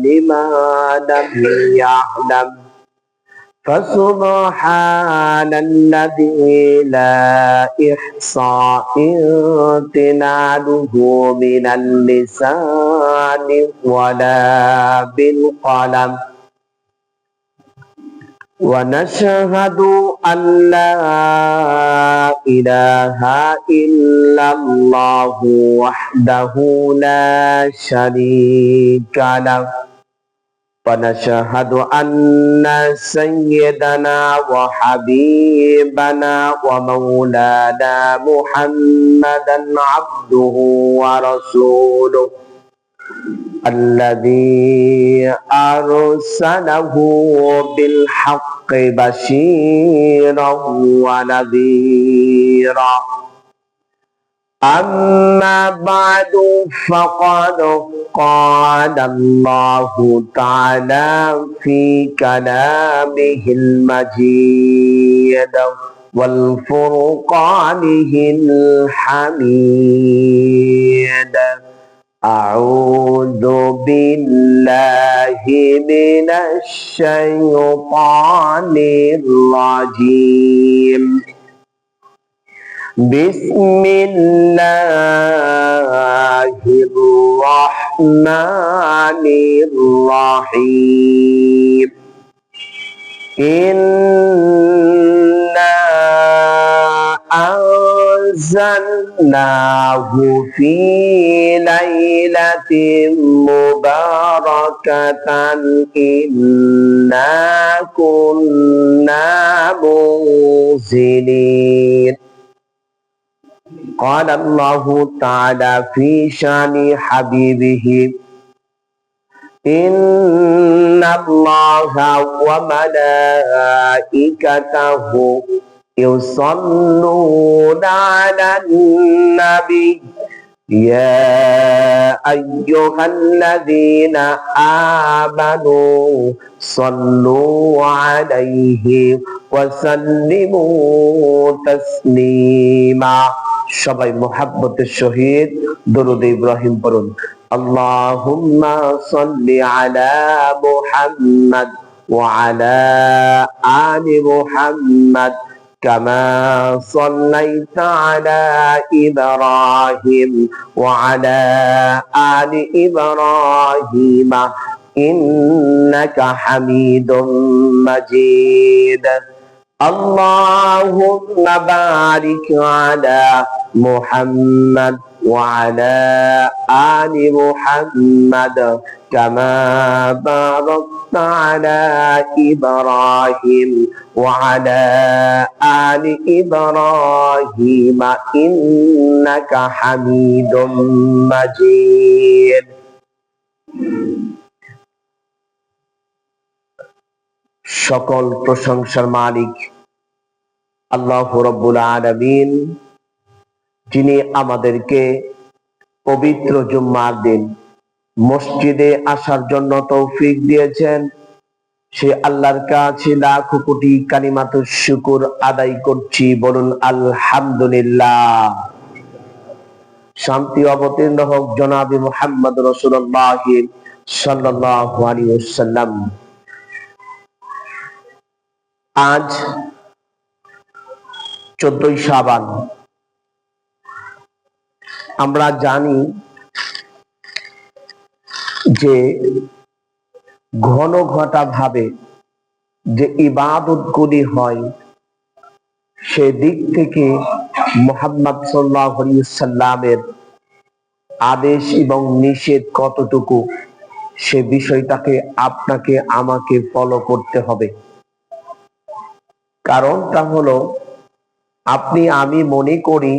لما لم يعلم فسبحان الذي لا إحصاء امتنانه من اللسان ولا بالقلم ونشهد أن لا إله إلا الله وحده لا شريك له ونشهد أن سيدنا وحبيبنا ومولانا محمدا عبده ورسوله الذي أرسله بالحق بشيرا ونذيرا أما بعد فقد قال الله تعالى في كلامه المجيد والفرقانه الحميد أعوذ بالله من الشيطان الرجيم بسم الله الرحمن الرحيم إنا أنزلناه في ليلة مباركة إنا كنا منزلين قال الله تعالى في شان حبيبه إن الله وملائكته يصلون على النبي يا أيها الذين آمنوا صلوا عليه وسلموا تسليما সবাই মোহাব্বতের সহিত দরুদ ইব্রাহিম পড়ুন আল্লাহুম্মা সাল্লি আলা মুহাম্মাদ ওয়া আলা আলি মুহাম্মাদ كما صليت على إبراهيم وعلى آل إبراهيم إنك حميد مجيد اللهم بارك على محمد وعلى آل محمد كما باركت على إبراهيم وعلى آل إبراهيم إنك حميد مجيد সকল প্রশংসার মালিক আল্লাহ রাব্বুল আলামিন, যিনি আমাদেরকে পবিত্র জুম্মার দিন মসজিদে আসার জন্য তৌফিক দিয়েছেন, সে আল্লাহর কাছে লাখো কোটি কালিমাতুশ শুকর আদায় করছি। বলুন আলহামদুলিল্লাহ। শান্তি অবতীর্ণ হোক জনাবে মুহাম্মদ রাসূলুল্লাহ সাল্লাল্লাহু আলাইহি ওয়াসাল্লাম। আজ 14ই শাবান। আমরা জানি যে ঘন ঘটা ভাবে যে ইবাদতগুলি হয়, সেদিক থেকে মুহাম্মদ সাল্লাল্লাহু আলাইহি ওয়াসাল্লামের আদেশ এবং নিষেধ কতটুকু, সে বিষয়টাকে আপনাকে আমাকে ফলো করতে হবে। কারণটা হলো, আপনি আমি মনে করি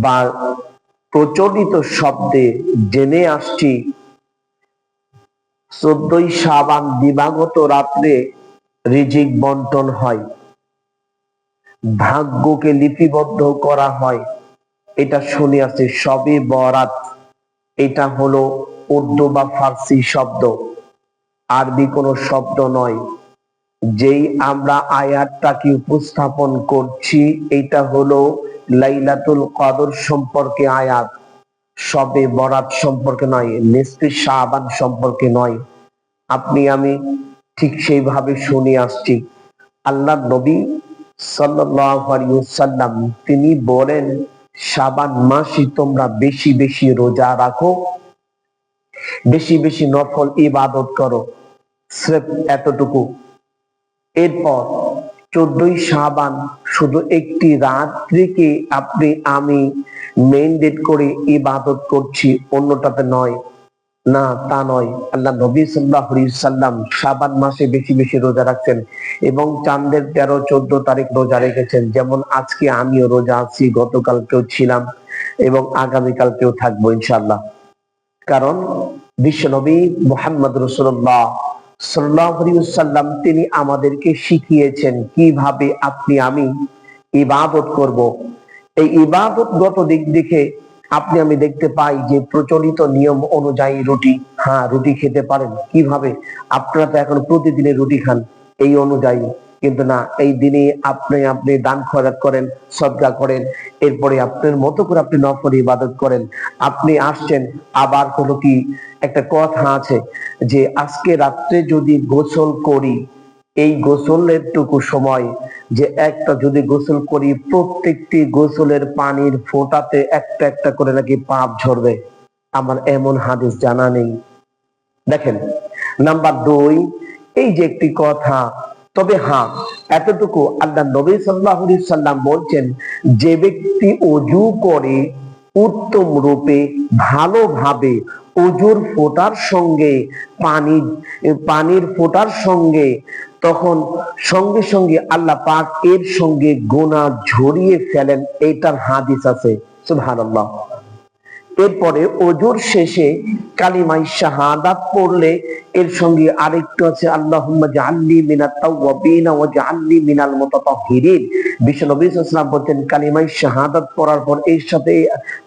বা প্রচলিত শব্দে জেনে আসছি 14ই শাবান দিবাগত রাত্রে রিজিক বন্টন হয়, ভাগ্যকে লিপিবদ্ধ করা হয়। এটা শুনে আছে সবে বরাত। এটা হলো উর্দু বা ফার্সি শব্দ, আরবি কোনো শব্দ নয়। যেই আমরা আয়াতটাকে উপস্থাপন করছি, এটা হলো লাইলাতুল কদর সম্পর্কে আয়াত। শবে বরাত সম্পর্কে নয়, নিসফে শাবান সম্পর্কে নয়। আপনি আমি ঠিক সেইভাবে শুনে আসছি। আল্লাহ নবী সাল্লাল্লাহু আলাইহি ওয়াসাল্লাম তিনি বলেন, শাবান মাসে তোমরা বেশি বেশি রোজা রাখো, বেশি বেশি নফল ইবাদত করো। স্রেফ এতটুকু। এরপর 14ই শাবান শুধু একটি রাত্রিকে আপনি আমি মেইনটেইন করে ইবাদত করছি, অন্যটাতে নয়। না, তা নয়। আল্লাহ নবী সাল্লাল্লাহু আলাইহি ওয়াসাল্লাম শাবান মাসে বেশি বেশি রোজা রাখছেন এবং চাঁদের 13-14 তারিখ রোজা রেখেছেন। যেমন আজকে আমিও রোজা আছি, গতকালকেও ছিলাম এবং আগামীকালকেও থাকবো ইনশাআল্লাহ। কারণ বিশ্বনবী মুহাম্মদ রাসূলুল্লাহ সাল্লাল্লাহু আলাইহি ওয়াসাল্লাম তিনি আমাদেরকে শিখিয়েছেন কিভাবে আপনি আমি ইবাদত করব। এই ইবাদতগত দিক দেখে আপনি আমি দেখতে পাই যে প্রচলিত নিয়ম অনুযায়ী রুটি, হ্যাঁ রুটি খেতে পারেন। কিভাবে? আপনারা তো এখন প্রতিদিনের রুটি খান এই অনুযায়ী, কিন্তু না, এই দিনে আপনি দান খয়রাত করেন, সদকা করেন, এরপরে আপনার মতো করে আপনি নফল ইবাদত করেন। আপনি আসছেন, আবার হলো কি একটা কথা আছে যে আজকে রাত্রে যদি গোসল করি, এই গোসলের টুকু সময় যে একটা যদি গোসল করি, প্রত্যেকটি গোসলের পানির ফোঁটাতে একটা একটা করে নাকি পাপ ঝরবে। আমার এমন হাদিস জানা নেই। দেখেন, নাম্বার 2, এই যে একটি কথা, তবে হ্যাঁ এতটুকু আল্লাহ নবী সাল্লাল্লাহু আলাইহি সাল্লাম বলছেন, যে ব্যক্তি ওযু করে উত্তম রূপে ভালোভাবে ওযুর ফোঁটার সঙ্গে পানির ফোঁটার সঙ্গে, তখন সঙ্গে সঙ্গে আল্লাহ পাক এর সঙ্গে গুনাহ ঝরিয়ে ফেলেন। এটার হাদিস আছে, সুবহানাল্লাহ। এরপরে ওযুর শেষে কালিমায়ে শাহাদাত পড়লে এর সঙ্গে আরেকটু আছে, আল্লাহুম্মা জাআলনি মিনাত তাওয়াবিনা ওয়া জাআলনি মিনাল মুতাতাহহিরিন। বিশ্বনবী সাল্লাল্লাহু আলাইহি ওয়াসাল্লাম বলেন, কালিমায়ে শাহাদাত পড়ার পর এর সাথে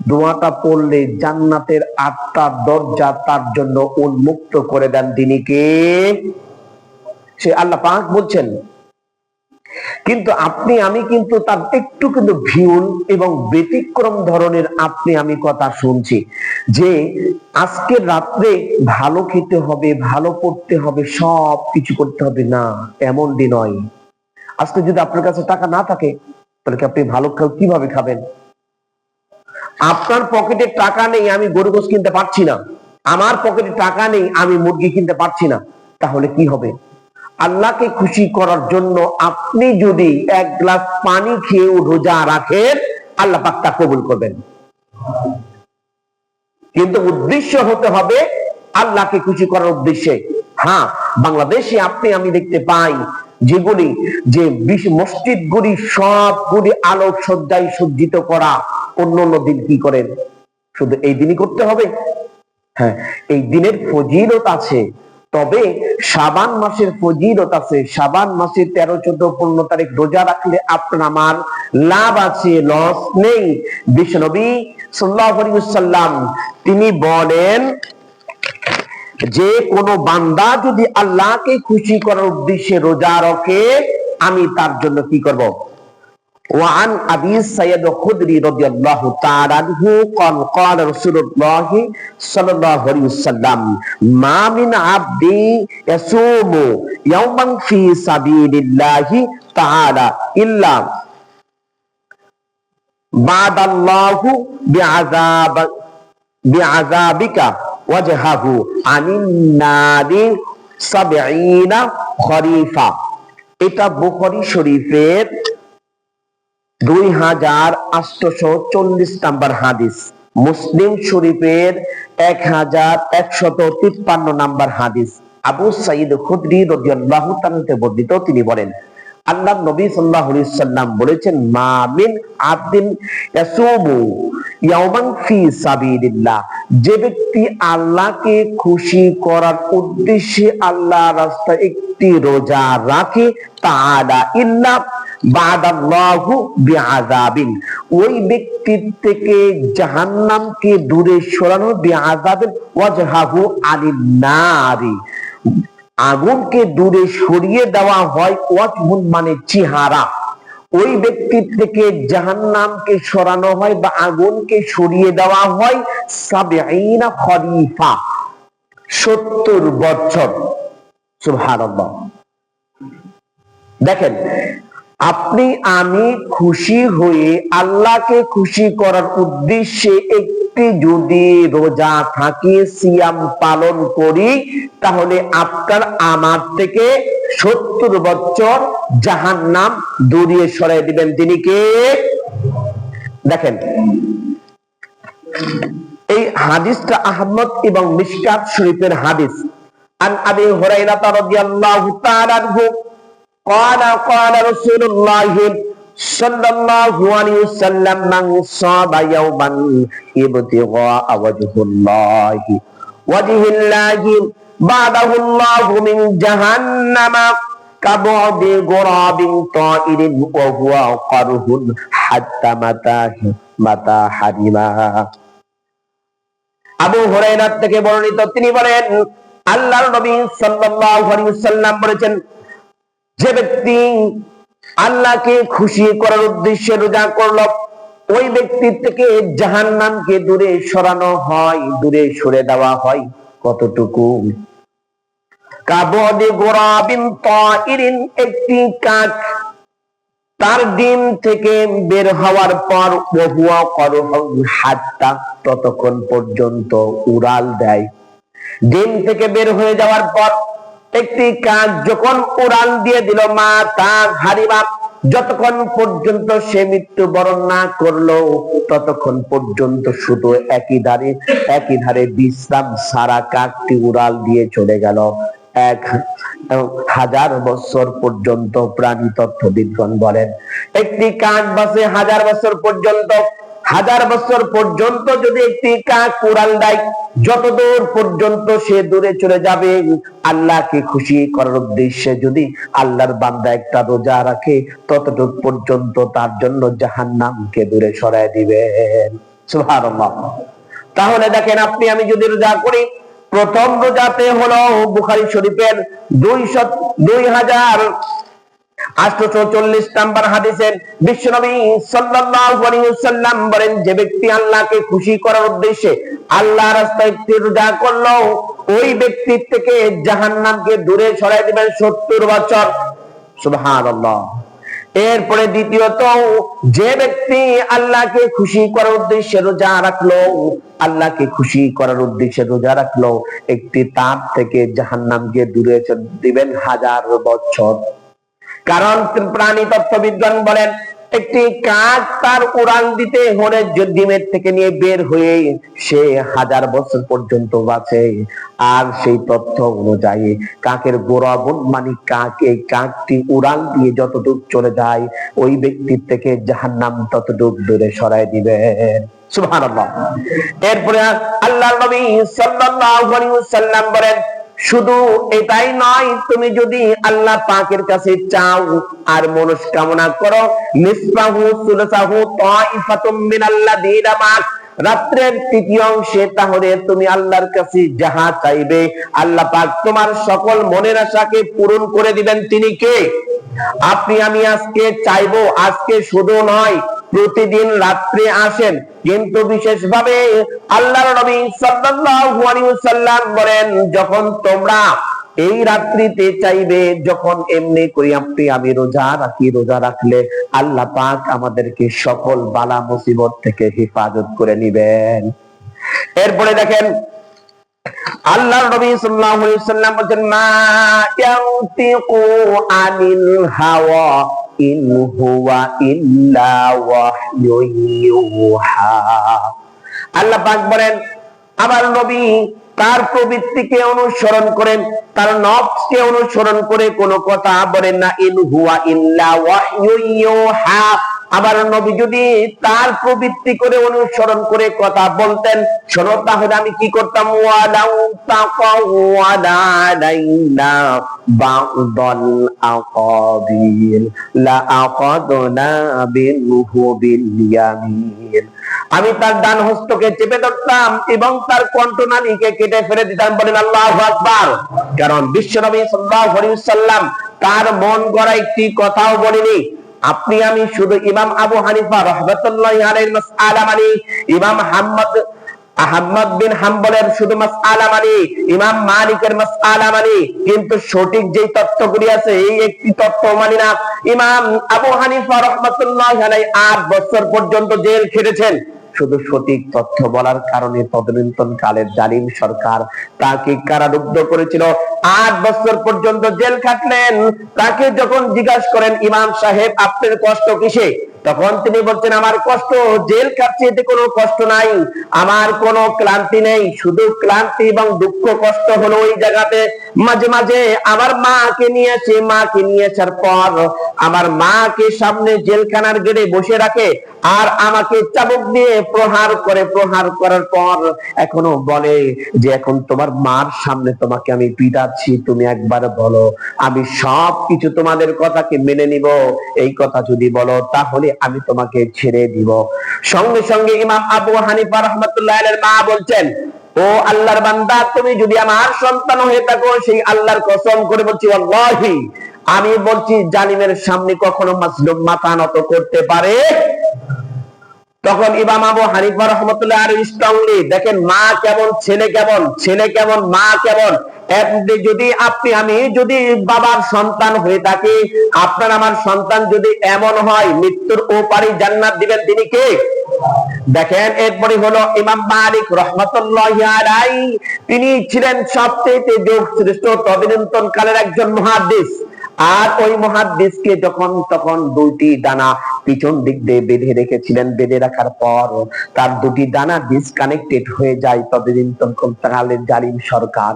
দোয়াটা পড়লে জান্নাতের 8টা দরজা তার জন্য উন্মুক্ত করে দেন। তিনি কে? সে আল্লাহ পাক বলছেন। কিন্তু আপনি আমি কিন্তু তার একটু কিন্তু ভিউল এবং ব্যতিক্রম ধরনের আপনি আমি কথা শুনছি যে আজকে রাত্রে ভালো খেতে হবে, ভালো পড়তে হবে, সব কিছু করতে হবে। না, এমনটি নয়। আজকে যদি আপনার কাছে টাকা না থাকে, তাহলে কি আপনি ভালো কিভাবে খাবেন? আপনার পকেটে টাকা নেই, আমি গরু গোশত কিনতে পারছি না। আমার পকেটে টাকা নেই, আমি মুরগি কিনতে পারছি না। তাহলে কি হবে? আল্লাহকে খুশি করার জন্য আপনি যদি 1 গ্লাস পানি খেয়েও রোজা রাখেন, আল্লাহ পাক তা কবুল করবেন। কিন্তু উদ্দেশ্য হতে হবে আল্লাহকে খুশি করার উদ্দেশ্যে। হ্যাঁ, বাংলাদেশে আপনি আমি দেখতে পাই যেগুলি যে মসজিদগুলি সবগুলি আলোক সজ্জায় সজ্জিত করা। অন্য অন্য দিন কি করেন? শুধু এই দিনই করতে হবে? হ্যাঁ, এই দিনের ফজিলত আছে, তবে শাবান মাসের ফজিলত আছে। শাবান মাসের 13, 14, 15 তারিখ রোজা রাখলে আপনার আমার লাভ আছে, লস নেই। বিশ্বনবী সাল্লাল্লাহু আলাইহি ওয়াসাল্লাম তিনি বলেন, যে কোনো বান্দা যদি আল্লাহকে খুশি করার উদ্দেশ্যে রোজা রাখে, আমি তার জন্য কি করব? وعن أبي سعيد الخدري رضي الله تعالى عنه قال قال رسول الله صلى الله عليه وسلم ما من عبد يصوم يوما في سبيل الله تعالى إلا بعد الله بعذابك وجهه عن النار 70 খরিফা। এটা বুখারী শরীফের 2840 নাম্বার হাদিস, মুসলিম শরীফের 1153 নাম্বার হাদিস। আবু সাঈদ খুদরি রাদিয়াল্লাহু তাআলা বর্ণিত, তিনি বলেন, আল্লাহ নবী সাল্লাল্লাহু আলাইহি ওয়াসাল্লাম বলেছেন, মা মিন আবদিন ইয়াসুমু ইয়াওমান ফি সাবিলিল্লাহ, যে ব্যক্তি আল্লাহকে খুশি করার উদ্দেশ্যে আল্লাহর রাস্তায় একটি রোজা রাখে, তাআলা ইল্লা বাদাল্লাহু বিআযাবিন, ওই ব্যক্তির থেকে জাহান্নামকে দূরে সরানো, বিআযাবিন ওয়াজহাহু আনিন নারি, আগুনকে দূরে সরিয়ে দেওয়া হয়। ওয়াজহুন মানে চেহারা, ওই ব্যক্তির থেকে জাহান্নামকে সরানো হয় বা আগুনকে সরিয়ে দেওয়া হয় ৭০ খরিফা, ৭০ বছর। সুবহানাল্লাহ। দেখেন, আপনি আমি খুশি হয়ে আল্লাহকে খুশি করার উদ্দেশ্যে একটি যদি রোজা থাকি, সিয়াম পালন করি, তাহলে আপনার আমার থেকে ৭০ বছর জাহান্নাম দূরে সরাই দিবেন। তিনি কে? দেখেন, এই হাদিসটা আহমদ এবং মিশকাত শরীফের হাদিস। আন আবি হুরায়রা রাদিয়াল্লাহু তাআলা আনহু قال قال رسول الله صلى الله عليه وسلم من صام يوما ابتغاء وجه الله بعده الله من جهنم كبعد غراب طائر وهو قره حتى متى حرما। আবু হুরায়রা থেকে বর্ণিত, তিনি বলেন আল্লাহর নবী সাল্লাল্লাহু আলাইহি ওয়াসাল্লাম বলেছেন, যে ব্যক্তি আল্লাহকে খুশি করার উদ্দেশ্যে রোজা করলো, ওই ব্যক্তির থেকে জাহান্নামকে দূরে সরানো হয়, দূরে সরে দেওয়া হয়। কতটুকু? কাবদে গোরাবিন তাইরিন, একটি কাক তার ডিম থেকে বের হওয়ার পর ওহুয়া করহু হাত্তা, ততক্ষণ পর্যন্ত উড়াল দেয়। ডিম থেকে বের হয়ে যাওয়ার পর একটি কাক যখন উড়াল দিয়ে দিল, মা তা হারিমা, যতক্ষণ পর্যন্ত সে মৃত্যুবরণ না করলো ততক্ষণ পর্যন্ত শুধু একই ধারে বিশ্রাম সারা কাকটি উড়াল দিয়ে চলে গেল ১,০০০ বছর পর্যন্ত। প্রাণী তত্ত্ববিদগণ বলেন, একটি কাক বাঁচে ১,০০০ বছর পর্যন্ত। ১,০০০ বছর পর্যন্ত যদি একটি কাক উড়াল দেয়, যতদূর পর্যন্ত সে দূরে চলে যাবে। আল্লাহকে খুশি করার উদ্দেশ্যে যদি আল্লাহর বান্দা একটা রোজা রাখে, ততটুকু পর্যন্ত তার জন্য জাহান্নামকে দূরে সরায় দিবেন। সুবহানাল্লাহ। তাহলে দেখেন, আপনি আমি যদি রোজা করি, প্রথম রোজাতে হলো বুখারী শরীফের ২,৮৪০ নাম্বার হাদিসের বিশ্বনবী সাল্লাল্লাহু আলাইহি ওয়াসাল্লাম বলেন, যে ব্যক্তি আল্লাহকে খুশি করার উদ্দেশ্যে আল্লাহর রাস্তায় রোজা করলো, ওই ব্যক্তির থেকে জাহান্নামকে দূরে সরাই দিবেন ৭০ বছর। সুবহানাল্লাহ। এরপরে দ্বিতীয়ত, যে ব্যক্তি আল্লাহকে খুশি করার উদ্দেশ্যে রোজা রাখলো, আল্লাহকে খুশি করার উদ্দেশ্যে রোজা রাখলো, একটি তাপ থেকে জাহান্নামকে দূরে দিবেন ১,০০০ বছর। কারণ প্রাণী তত্ত্ববিজ্ঞান বলেন, একটি কাক তার উড়াল দিতে হলে ডিমের থেকে নিয়ে বের হয়ে সে ১,০০০ বছর পর্যন্ত বাঁচে। আর সেই তথ্য অনুযায়ী কাকের গোরাবন মানে কাক, এই কাকটি উড়াল দিয়ে যতদূর চলে যায়, ওই ব্যক্তির থেকে জাহান্নাম ততদূর দূরে সরাই দিবেন। সুবহানাল্লাহ। এরপরে আল্লাহর নবী সাল্লাল্লাহু আলাইহি ওয়াসাল্লাম বলেন, শুধু এটাই নয়, তুমি যদি আল্লাহ পাকের কাছে চাও আর মনস্কামনা করো, নিসফাহু সুলসাহু তাইফাতুম মিনাল্লাযীনা মা'ক, রাত্রের তৃতীয় অংশে, তাহলে তুমি আল্লাহর কাছে যাহা চাইবে, আল্লাহ পাক তোমার সকল মনের আশাকে পূরণ করে দিবেন। তিনি কে? আপনি আমি আজকে চাইবো, আজকে শুধু নয়, প্রতিদিন রাত্রে আসেন, কিন্তু বিশেষভাবে আল্লাহর নবী সাল্লাল্লাহু আলাইহি ওয়াসাল্লাম বলেন, যখন তোমরা এই রাত্রিতে চাইবে, যখন এমনি করি আপনি আমি রোজা রাখি, রোজা রাখলে আল্লাহ পাক আমাদেরকে সকল বালা মুসিবত থেকে হেফাজত করে নিবেন। এরপরে দেখেন, আল্লাহর নবী সাল্লাল্লাহু আলাইহি ওয়াসাল্লাম বলেন, মা ইয়ানতিকু আনিল হাওয়া ইন হুয়া ইল্লা ওয়াহয়ুন ইউহা। আল্লাহ পাক বলেন, আমার নবী তার প্রবৃত্তিকে অনুসরণ করেন, তার নফসকে অনুসরণ করে কোনো কথা বলেন না। ইন হুয়া ইল্লা ওয়াহয়ুন ইউহা। আবার নবী যদি তার প্রবৃত্তি করে অনুসরণ করে কথা বলতেন, শোনো তাহলে আমি কি করতাম, ওয়ালাউ তাকাওয়ালা আলাইনা বা'দাল আকাবিল লা আকাদনা বিহি বিল ইয়ামিন। আমি তার ডান হস্তকে চেপে ধরতাম এবং তার কণ্ঠনালীকে কেটে ফেলে দিতাম। বলেন আল্লাহু আকবার। কারণ বিশ্বনবী সাল্লাল্লাহু আলাইহি ওয়াসাল্লাম তার মন গড়া একটি কথাও বলেনি, আপনি আমি শুধু ইমাম আবু হানিফা রাহমাতুল্লাহি আলাইহির মাসআলা মানি, ইমাম আহমদ বিন হাম্বলের শুধু মাসআলা মানি, ইমাম মালিকের মাসআলা মানি, কিন্তু সঠিক যেই তত্ত্বগুলি আছে এই একটি তত্ত্ব মানি না। ইমাম আবু হানিফা রাহমাতুল্লাহি আলাইহি 8 বছর পর্যন্ত জেল খেটেছেন শুধু সঠিক তথ্য বলার কারণে। তদনীন্তন কালের জালিম সরকার তাকে কারারুদ্ধ করেছিল, 8 বছর পর্যন্ত জেল খাটলেন। তাকে যখন জিজ্ঞাসা করেন, ইমাম সাহেব আপনার কষ্ট কিসে, তখন তিনি বলছেন, আমার কষ্ট জেল খাটছি, এতে কোনো কষ্ট নাই, আমার কোনো ক্লান্তি নেই, শুধু ক্লান্তি এবং দুঃখ কষ্ট হলো ওই জায়গাতে মাঝে মাঝে আমার মাকে নিয়ে আসে, মাকে নিয়ে আসার পর আমার মাকে সামনে জেলখানার গেটে বসে রাখে আর আমাকে চাবুক দিয়ে প্রহার করে, প্রহার করার পর এখনো বলে যে এখন তোমার মার সামনে তোমাকে আমি পিটাচ্ছি, তুমি একবার বলো, আমি সব কিছু তোমাদের কথাকে মেনে নিব, এই কথা যদি বলো তাহলে আমি তোমাকে ছেড়ে দিব। সঙ্গে সঙ্গে ইমাম আবু হানিফা রাহমাতুল্লাহি আলাইহির মা বলছেন, ও আল্লাহর বান্দা, তুমি যদি আমার সন্তান হয়ে থাকো, সেই আল্লাহর কসম করে বলছি, আল্লাহি আমি বলছি জালিমের সামনে কখনো মাজলুম মাথা নত করতে পারে। তখন ইমাম আবু হানিফা রাহমাতুল্লাহি আলাইহি স্ট্রংলি দেখেন, মা কেমন ছেলে কেমন, ছেলে কেমন মা কেমন। যদি আপনি আমি যদি বাবার সন্তান হয়ে থাকি, আপনার আমার সন্তান যদি এমন হয়, মৃত্যুর ওপারে জান্নাত দিবেন তিনি কে? দেখেন এরপরে হলো ইমাম মালিক রাহমাতুল্লাহি আলাইহি, তিনি ছিলেন সবচেয়ে যোগশ্রেষ্ঠ তদনীন্তন কালের একজন মুহাদ্দিস। আর ওই মুহাদ্দিসকে যখন তখন দুইটি ডানা পিছন দিক দিয়ে বেঁধে রেখেছিলেন, বেঁধে রাখার পর তার দুটি ডানা ডিসকানেক্টেড হয়ে যায় তদনীন্তন কালের জালিম সরকার।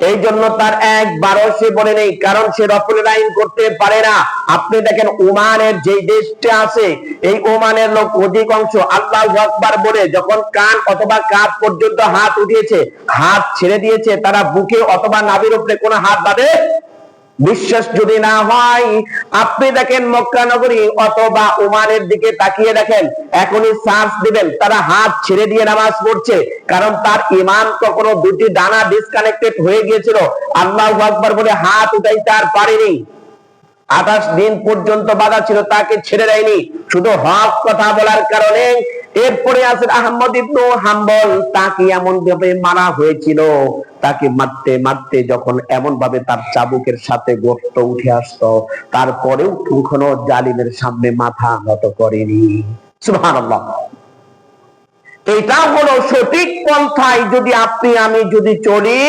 এই জন্য তার একবারও সে বলে নেই, কারণ সে রফুল আইন করতে পারে না। আপনি দেখেন ওমানের যে দেশটা আছে, এই ওমানের লোক অধিকাংশ আল্লাহু আকবার বলে যখন কান অথবা কাঁধ পর্যন্ত হাত উঠিয়েছে, হাত ছেড়ে দিয়েছে, তারা বুকে অথবা নাভির উপরে কোনো হাত বাঁধে। বিশ্বাস যদি না হয় আপনি দেখেন মক্কা নগরী অথবা ওমানের দিকে তাকিয়ে দেখেন, এখনই সার্চ দিবেন, তারা হাত ছেড়ে দিয়ে নামাজ পড়ছে, কারণ তার ঈমান কখনো দুটি ডানা ডিসকানেক্টেড হয়ে গিয়েছিল, আল্লাহু আকবার বলে হাত উঠাইতে আর পারেনি। 28 দিন পর্যন্ত বাধা ছিল, তাকে ছেড়ে দেয়নি শুধু হক কথা বলার কারণে। এরপরে আছেন আহমদ ইবনে হাম্বল, তাকে এমন ভাবে মারা হয়েছিল, তাকে মারতে মারতে যখন এমন ভাবে তার চাবুকের সাথে গোশত উঠে আসতো, তারপরেও কখনো জালিমের সামনে মাথা নত করেনি। সুবহানাল্লাহ। এটা হলো সঠিক পন্থায় যদি আপনি আমি যদি চলি,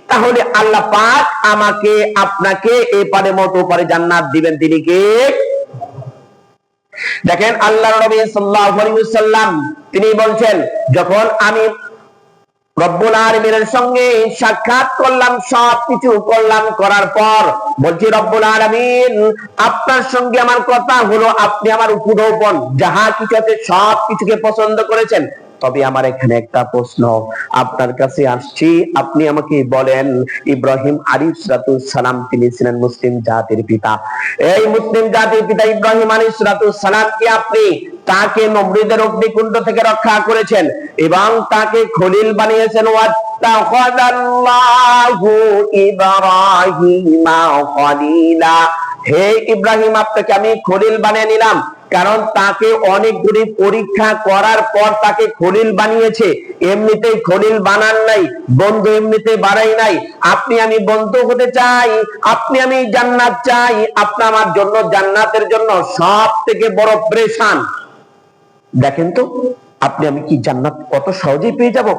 তাহলে আল্লাহ পাক আমাকে আপনাকে এপারে মতো পারে জান্নাত দিবেন তিনি কে? দেখেন আল্লাহর নবী সাল্লাল্লাহু আলাইহি ওয়াসাল্লাম তিনি বলছেন, যখন আমি রব্বুল আলামিনের সঙ্গে সাক্ষাৎ করলাম, সবকিছু করলাম, করার পর বলছি, রব্বুল আলামিন আপনার সঙ্গে আমার কথা হলো, আপনি আমার উপঢৌকন যাহা কিছু আছে সব কিছুকে পছন্দ করেছেন, তবে আমার এখানে একটা প্রশ্ন আপনার কাছে আসছি, আপনি আমাকে বলেন, ইব্রাহিম আলাইহিস সালাম তিনি ছিলেন মুসলিম জাতির পিতা, এই মুসলিম জাতির পিতা ইব্রাহিম আলাইহিস সালাম কি আপনি তাকে নমরুদের অগ্নিকুণ্ড থেকে রক্ষা করেছেন এবং তাকে খলিল বানিয়েছেন? ওয়াত্তাখাযাল্লাহু ইব্রাহিমা খলিলা, হে ইব্রাহিম আপনাকে আমি খলিল বানিয়ে নিলাম, কারণ তাকে অনেকগুলি পরীক্ষা করার পর তাকে খলিল বানিয়েছে। এমনিতেই খলিল বানান নাই, বন্ধু এমনিতে বানাই নাই। আপনি আমি বন্ধু হতে চাই, আপনি আমি জান্নাত চাই, আপনি আমার জন্য জান্নাতের জন্য সব থেকে বড় প্রেশান। দেখেন তো আপনি আমি কি জান্নাত কত সহজেই পেয়ে যাব?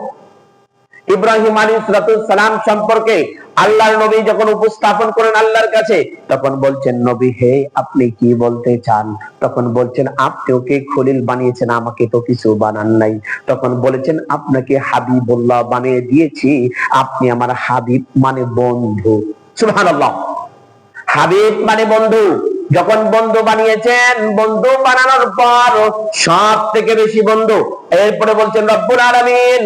ইব্রাহিম আলাইহিস সালাম সম্পর্কে আল্লাহর নবী যখন উপস্থাপন করেন আল্লাহর কাছে, তখন বলছেন, নবী হে আপনি কি বলতে চান? তখন বলছেন, আপনি ওকে খলিল বানিয়েছেন, আমাকে তো কিছু বানান নাই। তখন বলেছেন, আপনাকে হাবিবুল্লাহ বানিয়ে দিয়েছি, আপনি আমার হাবিব মানে বন্ধু। সুবহানাল্লাহ। হাবিব মানে বন্ধু। যখন বন্ধু বানিয়েছেন, বন্ধু বানানোর পর সব থেকে বেশি বন্ধু। এরপরে বলছেন, রব্বুল আলামিন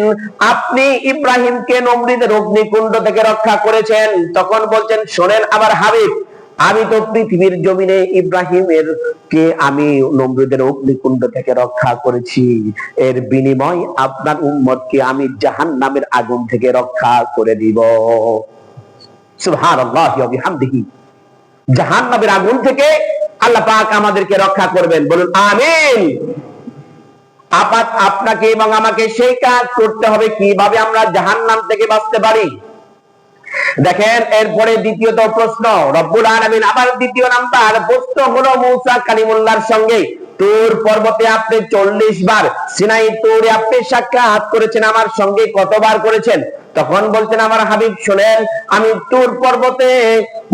আপনি ইব্রাহিমকে নমরুদের অগ্নিকুণ্ড থেকে রক্ষা করেছেন। তখন বলছেন, শোনেন আমার হাবিব, আমি তো পৃথিবীর জমিনে ইব্রাহিমের কে আমি নমরুদের অগ্নিকুণ্ড থেকে রক্ষা করেছি, এর বিনিময় আপনার উম্মতকে আমি জাহান্নামের আগুন থেকে রক্ষা করে দিব। সুবহানাল্লাহি ওয়া বিহামদিহি। জাহান্নামের আগুন থেকে আল্লাহ পাক আমাদেরকে রক্ষা করবেন, বলুন আমিন। আপনাকে এবং আমাকে সেই কাজ করতে হবে কিভাবে আমরা জাহান্নাম থেকে বাঁচতে পারি। দেখেন এরপরে দ্বিতীয়ত প্রশ্ন, রব্বুল আলামিন আবার দ্বিতীয় নাম্বার প্রশ্ন হলো মুসা কালিমুল্লাহর সঙ্গে তুর পর্বতে আপনি 40 বার, সিনাই তুরে আপনি সাক্ষাৎ করেছেন, আমার সঙ্গে কতবার করেছেন? তখন বলছেন আমার হাবিব শুনেন, আমি তুর পর্বতে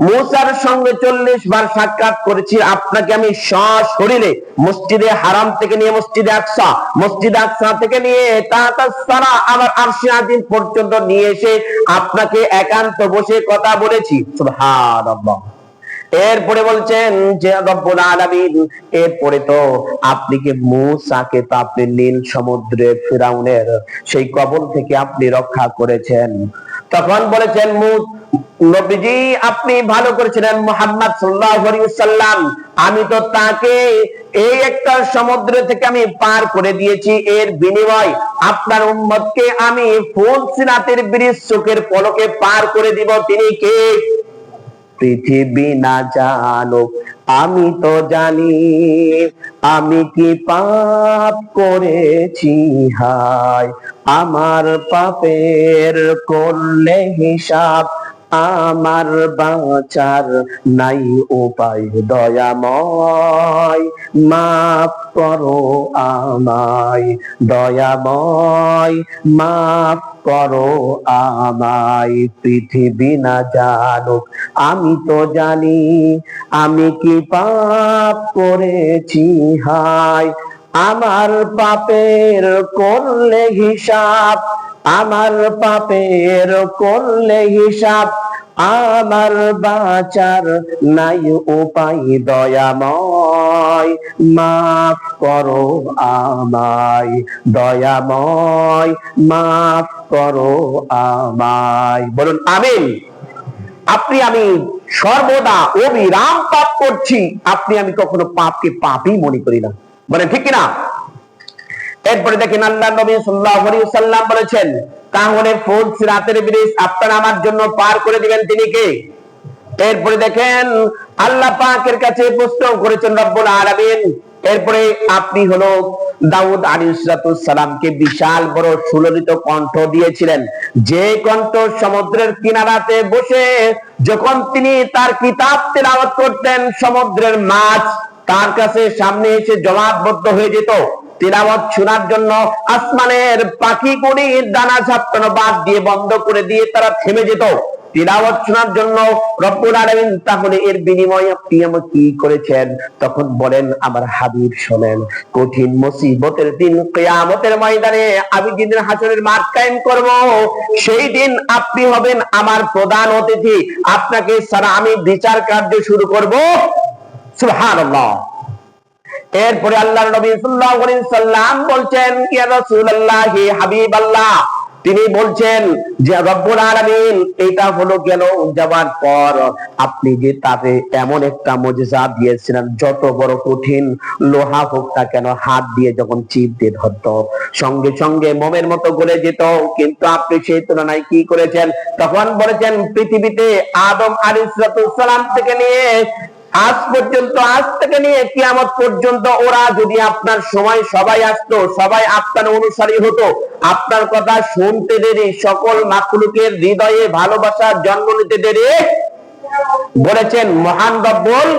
মুসার সঙ্গে 40 বার সাক্ষাৎ করেছি। আপনাকে আমি সশরীরে মসজিদে হারাম থেকে নিয়ে মসজিদে আকসা থেকে নিয়ে তাহতাস সারা আমার আরশে আজিম পর্যন্ত নিয়ে এসে আপনাকে একান্ত বসে কথা বলেছি। সুবহানাল্লাহ। এরপরে বলছেন যে রব্বুল আলামিন, এরপরে তো আপনি কি মুসাকে তো আপনি নীল সমুদ্রে ফিরাউনের সেই কবল থেকে আপনি রক্ষা করেছেন। তখন বলেছেন নবীজি আপনি ভালো করেছিলেন মুহাম্মদ সাল্লাল্লাহু আলাইহি ওয়াসাল্লাম, আমি তো তাকে এই একটা সমুদ্র থেকে আমি পার করে দিয়েছি, এর বিনিময় আপনার উম্মতকে আমি ফুল সিরাতের ব্রিজ চোখের পলকে পার করে দিব। তিনি কে? পৃথিবী না জানুক আমি তো জানি, আমি কি পাপ করেছি হায়, আমার পাপের করলে হিসাব, আমার বাঁচার নাই উপায়, দয়াময় মাফ করো আমায়, দয়াময় মাফ করো আমায়। পৃথিবী না জানুক আমি তো জানি, আমি কি পাপ করেছি হায়, আমার পাপের করলে হিসাব, আমার পাপের করলে হিসাব, আমার বাঁচার নাই উপায়, দয়াময় মাফ করো আমায়, দয়াময় মাফ করো আমায়। বলুন আমিন। আপনি আমি সর্বদা অবিরাম পাপ করছি, আপনি আমি কখনো পাপকে পাপই মনে করি না, মানে ঠিক কিনা? এরপরে দেখেন আল্লাহ নবী সাল্লাল্লাহু আলাইহি ওয়াসাল্লাম বলেছেন, তাহলে ফুল সিরাতের ব্রিজ আপনারা আমার জন্য পার করে দিবেন, তিনি কে? এরপরে দেখেন আল্লাহ পাকের কাছে প্রশ্ন করেছেন রব্বুল আলামিন। এরপরে আপনি হলো দাউদ আলাইহিস সালামকে বিশাল বড় সুললিত কণ্ঠ দিয়েছিলেন, যে কণ্ঠ সমুদ্রের কিনারাতে বসে যখন তিনি তার কিতাব তেলাওয়াত করতেন, সমুদ্রের মাছ তার কাছে সামনে এসে জমাটবদ্ধ হয়ে যেত তিলাওয়াত শোনার জন্য। আসমানের পাখিগুলি দানা ঝাপটানো বাদ দিয়ে বন্ধ করে দিয়ে তারা থেমে যেত তিলাওয়াত শোনার জন্য। রব্বুল আলামিন তাহলে এর বিনিময়ে আপনি আমাকে কি করেছেন? তখন বলেন আমার হাবিব শোনেন, কঠিন মুসিবতের দিন কিয়ামতের ময়দানে আমি যেদিন হাসরের মাঠ কায়েম করব, সেই দিন আপনি হবেন আমার প্রধান অতিথি, আপনাকে ছাড়া আমি বিচার কার্য শুরু করব। সুবহানাল্লাহ। এরপরে আল্লাহর নবী সাল্লাল্লাহু আলাইহি সাল্লাম বলছেন, ইয়া রাসূলুল্লাহ, হে হাবিবাল্লাহ, তিনি বলছেন যে রব্বুল আলামিন এটা হলো গেল যাবার পর আপনি যে তাকে এমন একটা মুজিজা দিয়েছিলেন, যত বড় কঠিন লোহা হোক না কেন হাত দিয়ে যখন চিপ দিয়ে ধরতো সঙ্গে সঙ্গে মোমের মতো গলে যেত, কিন্তু আপনি সেই তুলনায় কি করেছেন? তখন বলেছেন পৃথিবীতে আদম আলাইহিস সালাম থেকে নিয়ে আজ পর্যন্ত, আজ থেকে নিয়ে কিয়ামত পর্যন্ত ওরা যদি আপনার সময় সবাই আসতো, সবাই আপনার অনুসারী হতো, আপনার কথা শুনতে দেরি, সকল মাখলুকের হৃদয়ে ভালোবাসা জন্ম নিতে দেরি। বলেছেন মহান রব্বুল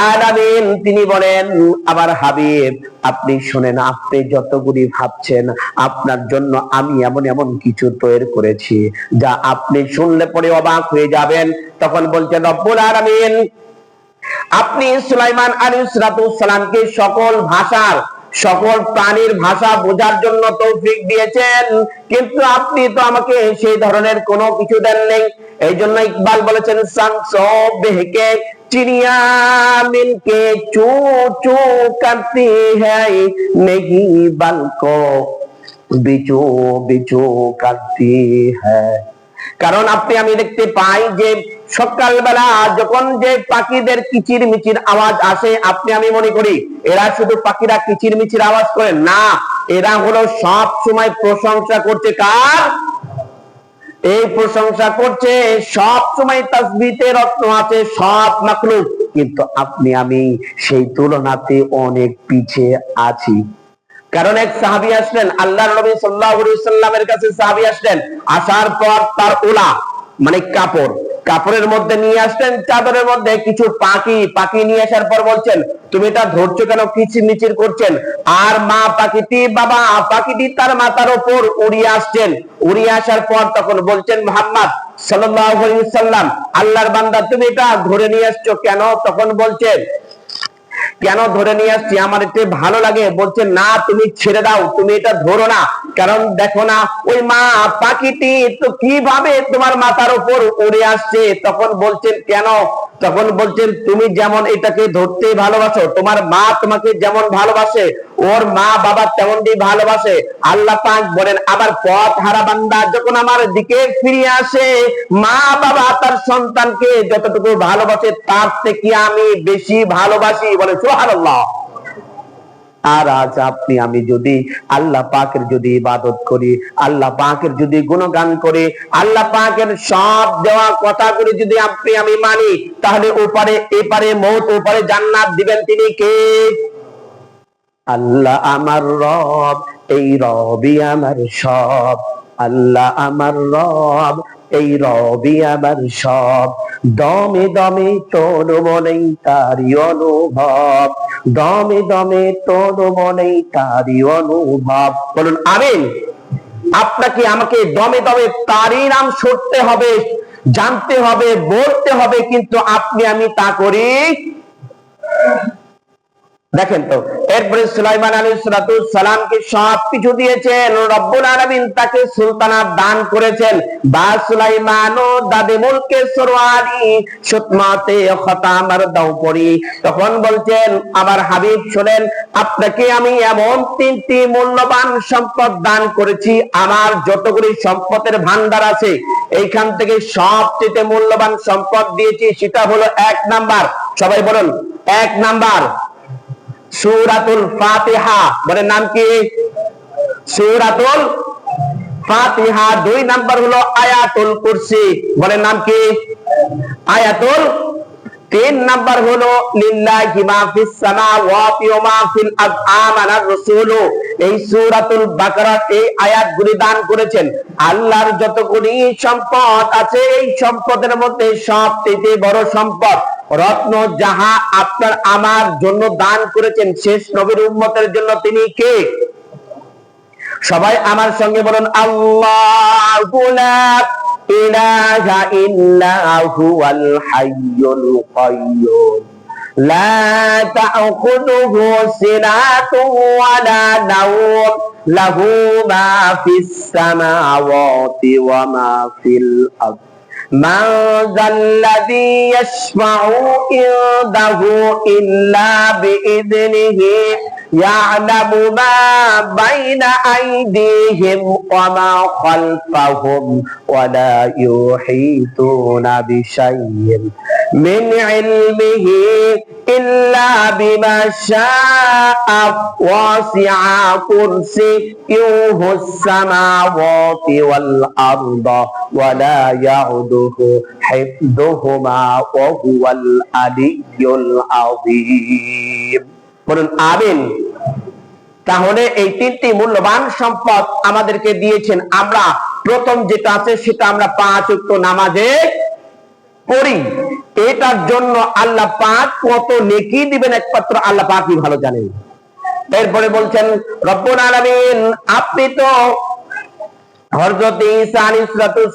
আলামিন, তিনি বলেন আবার হাবিব আপনি শুনেন, আপনি যতগুলি ভাবছেন আপনার জন্য আমি এমন এমন কিছু তৈরি করেছি যা আপনি শুনলে পরে অবাক হয়ে যাবেন। তখন বলছেন রব্বুল আলামিন, আপনি সুলাইমান আলাইহিস সালামকে সকল ভাষার, সকল প্রাণীর ভাষা বোঝার জন্য তৌফিক দিয়েছেন, কিন্তু আপনি তো আমাকে সেই ধরনের কোনো কিছু দেন নেই। এই জন্য ইকবাল বলেছেন, সানসো বেহকে চিড়িয়া মিলকে চু চু করতি হ্যায়, নেহি বালকো বিচু বিচু করতি হ্যায়। কারণ আপনি আমি দেখতে পাই যে সকালবেলা যখন যে পাখিদের কিচির মিচির আওয়াজ আসে, আপনি আমি মনে করি এরা শুধু পাখিরা কিচির মিচির আওয়াজ করে না, এরা হলো সব সময় প্রশংসা করছে কার? এই প্রশংসা করছে সব সময় তাসবিতে রত্ন আছে সব মাখলুক, কিন্তু আপনি আমি সেই তুলনাতে অনেক পিছিয়ে আছি। কারণ এক সাহাবী আসলেন আল্লাহর নবী সাল্লাল্লাহু আলাইহি ওয়াসাল্লামের কাছে। সাহাবী আসলেন, আসার পর তার উলা মানে কাপড়ের মধ্যে নিয়ে আসলেন, চাদরের মধ্যে কিছু পাখি নিয়ে আসার পর বলছেন, তুমি এটা ধরছো কেন, কিচিরমিচির করছেন? আর বাবা পাখিটি তার মাথার উপর উড়িয়ে আসছেন। উড়িয়ে আসার পর তখন বলছেন, মুহাম্মদ সাল্লাল্লাহু আলাইহি ওয়াসাল্লাম, আল্লাহর বান্দা, তুমি এটা ধরে নিয়ে আসছো কেন? তখন বলছেন, কেন ধরে নিয়ে আসছি, আমার একটু ভালো লাগে। বলছেন, না, তুমি ছেড়ে দাও, তুমি এটা ধরো না, কারণ দেখো না ওই পাখিটি তো কিভাবে তোমার মাথার উপর উড়ে আসছে। তখন বলছেন, কেন? তখন বলছেন, তুমি যেমন এটাকে ধরতে ভালোবাসো, তোমার মা তোমাকে যেমন ভালোবাসে, ওর মা বাবা তেমনই ভালোবাসে। আল্লাহ পাক বলেন, আবার পথ হারা বান্দা যখন আমার দিকে ফিরে আসে, মা বাবা তার সন্তানকে যতটুকু ভালোবাসে তার থেকে আমি বেশি ভালোবাসি। বলে সুবহানাল্লাহ। আর আজ আপনি আমি যদি আল্লাহ পাকের যদি ইবাদত করি, আল্লাহ পাকের যদি গুণগান করি, আল্লাহ পাকের সব দেওয়া কথাগুলি যদি আপনি আমি মানি, তাহলে ওপারে এপারে মওত, ওপারে জান্নাত দিবেন তিনি কে? আল্লাহ আমার রব, এই রবই আমার সব। আল্লাহ আমার রব, এই রবি আমার সব। দমে দমে তোর মনেই তারি অনুভব, দমে দমে তোর মনেই তারি অনুভব। বলুন আমিন। আপনাকে আমাকে দমে দমে তারই নাম শুনতে হবে, জানতে হবে, বলতে হবে, কিন্তু আপনি আমি তা করি। দেখেন তো, এরপরে সুলাইমান আলাইহিস সালামকে সবকিছু দিয়েছেন রব্বুল আলামিন, তাকে সুলতানাত দান করেছেন। বা সুলাইমানো দাদে মুলকে সরওয়ারি সুতমাতে খতামার দাও পড়ি। তখন বলছেন, আমার হাবিব শুনেন, আপনাকে আমি এমন তিনটি মূল্যবান সম্পদ দান করেছি। আমার যতগুলি সম্পদের ভান্ডার আছে, এইখান থেকে সবচেয়ে মূল্যবান সম্পদ দিয়েছি, সেটা হলো 1 নাম্বার। সবাই বলুন 1 নাম্বার সূরাতুল ফাতিহা। বলেন নাম কি? সূরাতুল ফাতিহা। 2 নাম্বার হলো আয়াতুল কুরসি। বলেন নাম কি? আয়াতুল। 3 নাম্বার হলো লিল্লাহি মা ফিস সামাওয়াতি ওয়া মা ফিল আরদ আমানার রাসূলু। এই সূরাতুল বাকারার এই আয়াতগুলি দান করেছেন। আল্লাহর যতগুলি সম্পদ আছে, এই সম্পদের মধ্যে সবচেয়ে বড় সম্পদ, রত্ন, যাহা আপনার আমার জন্য দান করেছেন শেষ নবীর উম্মতের জন্য, তিনি কে? সবাই আমার সঙ্গে বলুন, আল্লাহু লা ইলাহা ইল্লা হুয়াল হাইয়ুল কাইয়্যুম লা তা'খুযুহু সিনাতুন ওয়া লা নাওম লাহু মা ফিস সামাওয়াতি ওয়া মা ফিল আরদ মান যাল্লাযী ইয়াশফা'ু ইনদাহু ইল্লা বিইذনিহি يعلم ما بين أيديهم وما خلفهم ولا يحيطون بشيء من علمه إلا بما شاء وسع كرسيه السماوات والأرض ولا يعوده حفظهما وهو العلي العظيم। বলুন আমিন। তাহলে এই তিনটি মূল্যবান সম্পদ আমাদেরকে দিয়েছেন। আমরা প্রথম যেটা আছে সেটা আমরা 5 ওয়াক্ত নামাজে পড়ি। এটার জন্য আল্লাহ পাক কত নেকি দিবেন একমাত্র আল্লাহ পাকই ভালো জানেন। এরপরে বলছেন রব্বুল আলামিন, আপনি তো হযরত ঈসা আলাইহিস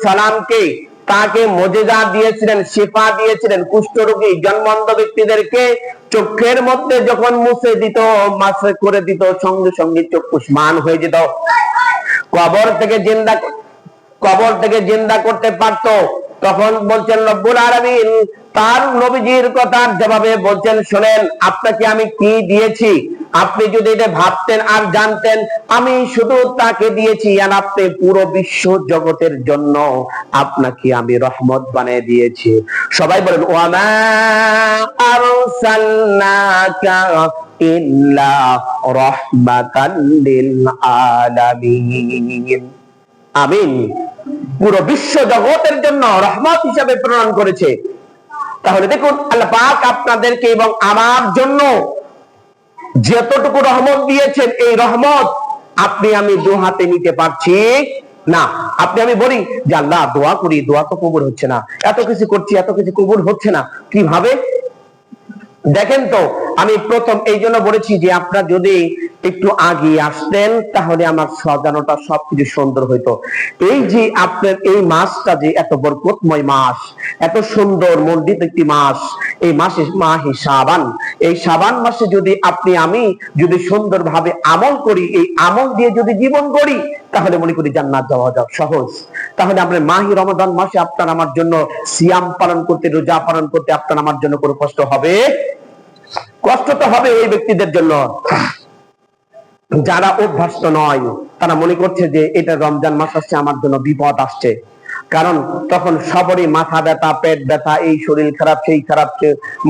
সালামকে তাকে মুজিজা দিয়েছিলেন, শিফা দিয়েছিলেন। কুষ্ঠরোগী জন্মন্ধ ব্যক্তিদেরকে চোখের মধ্যে যখন মুছে দিত, মাসে করে দিত, সঙ্গে সঙ্গে চক্ষুষ্মান হয়ে যেত। কবর থেকে জিন্দা করতে পারতো। তখন বলছেন রব্বুল আলামিন তার নবীজির কথার জবাবে বলছেন, শোনেন, আপনাকে আমি কি দিয়েছি, আপনি যদি এটা ভাবতেন আর জানতেন, আমি শুধু তাকে দিয়েছি, আর আপনি পুরো বিশ্ব জগতের জন্য আপনাকে আমি রহমত বানিয়ে দিয়েছি। সবাই বলেন ওয়ামা আরসালনাকা ইল্লা রাহমাতাল লিল আলামিন। আমিন। পুরো বিশ্ব জগতের জন্য রহমত হিসাবে প্রেরণ করেছে। তাহলে দেখুন আল্লাহ পাক আপনাদেরকে এবং আমার জন্য যতটুকু রহমত দিয়েছেন, এই রহমত আপনি আমি দু হাতে নিতে পারছি না। আপনি আমি বলি যে আল্লাহ দোয়া করি, দোয়া তো কবুল হচ্ছে না, এত কিছু করছি, এত কিছু কবুল হচ্ছে না, কিভাবে? দেখেন তো, আমি প্রথম এই জন্য বলেছি যে আপনারা যদি একটু আগে আসতেন তাহলে আমার সাজানোটা সবকিছু সুন্দর হইতো। এই যে আপনার এই মাসটা যে এত বরকতময় মাস, এত সুন্দর মণ্ডিত একটি মাস, এই মাসে মাহে শাবান, এই শাবান মাসে যদি আপনি আমি যদি সুন্দরভাবে আমল করি, এই আমল দিয়ে যদি জীবন করি, তাহলে মনে করি জান্নাত যাওয়া সহজ। তাহলে আমরা মাহে রমাদান মাসে আপনার আমার জন্য সিয়াম পালন করতে, রোজা পালন করতে আপনার আমার জন্য কোনো কষ্ট হবে? কষ্ট তো হবে ওই ব্যক্তিদের জন্য যারা অভ্যস্ত নয়, তারা মনে করছে যে এটা রমজান মাস আসছে, আমার জন্য বিপদ আসছে। কারণ তখন সবারই মাথা ব্যথা, পেট ব্যথা, এই শরীর খারাপ, সেই খারাপ,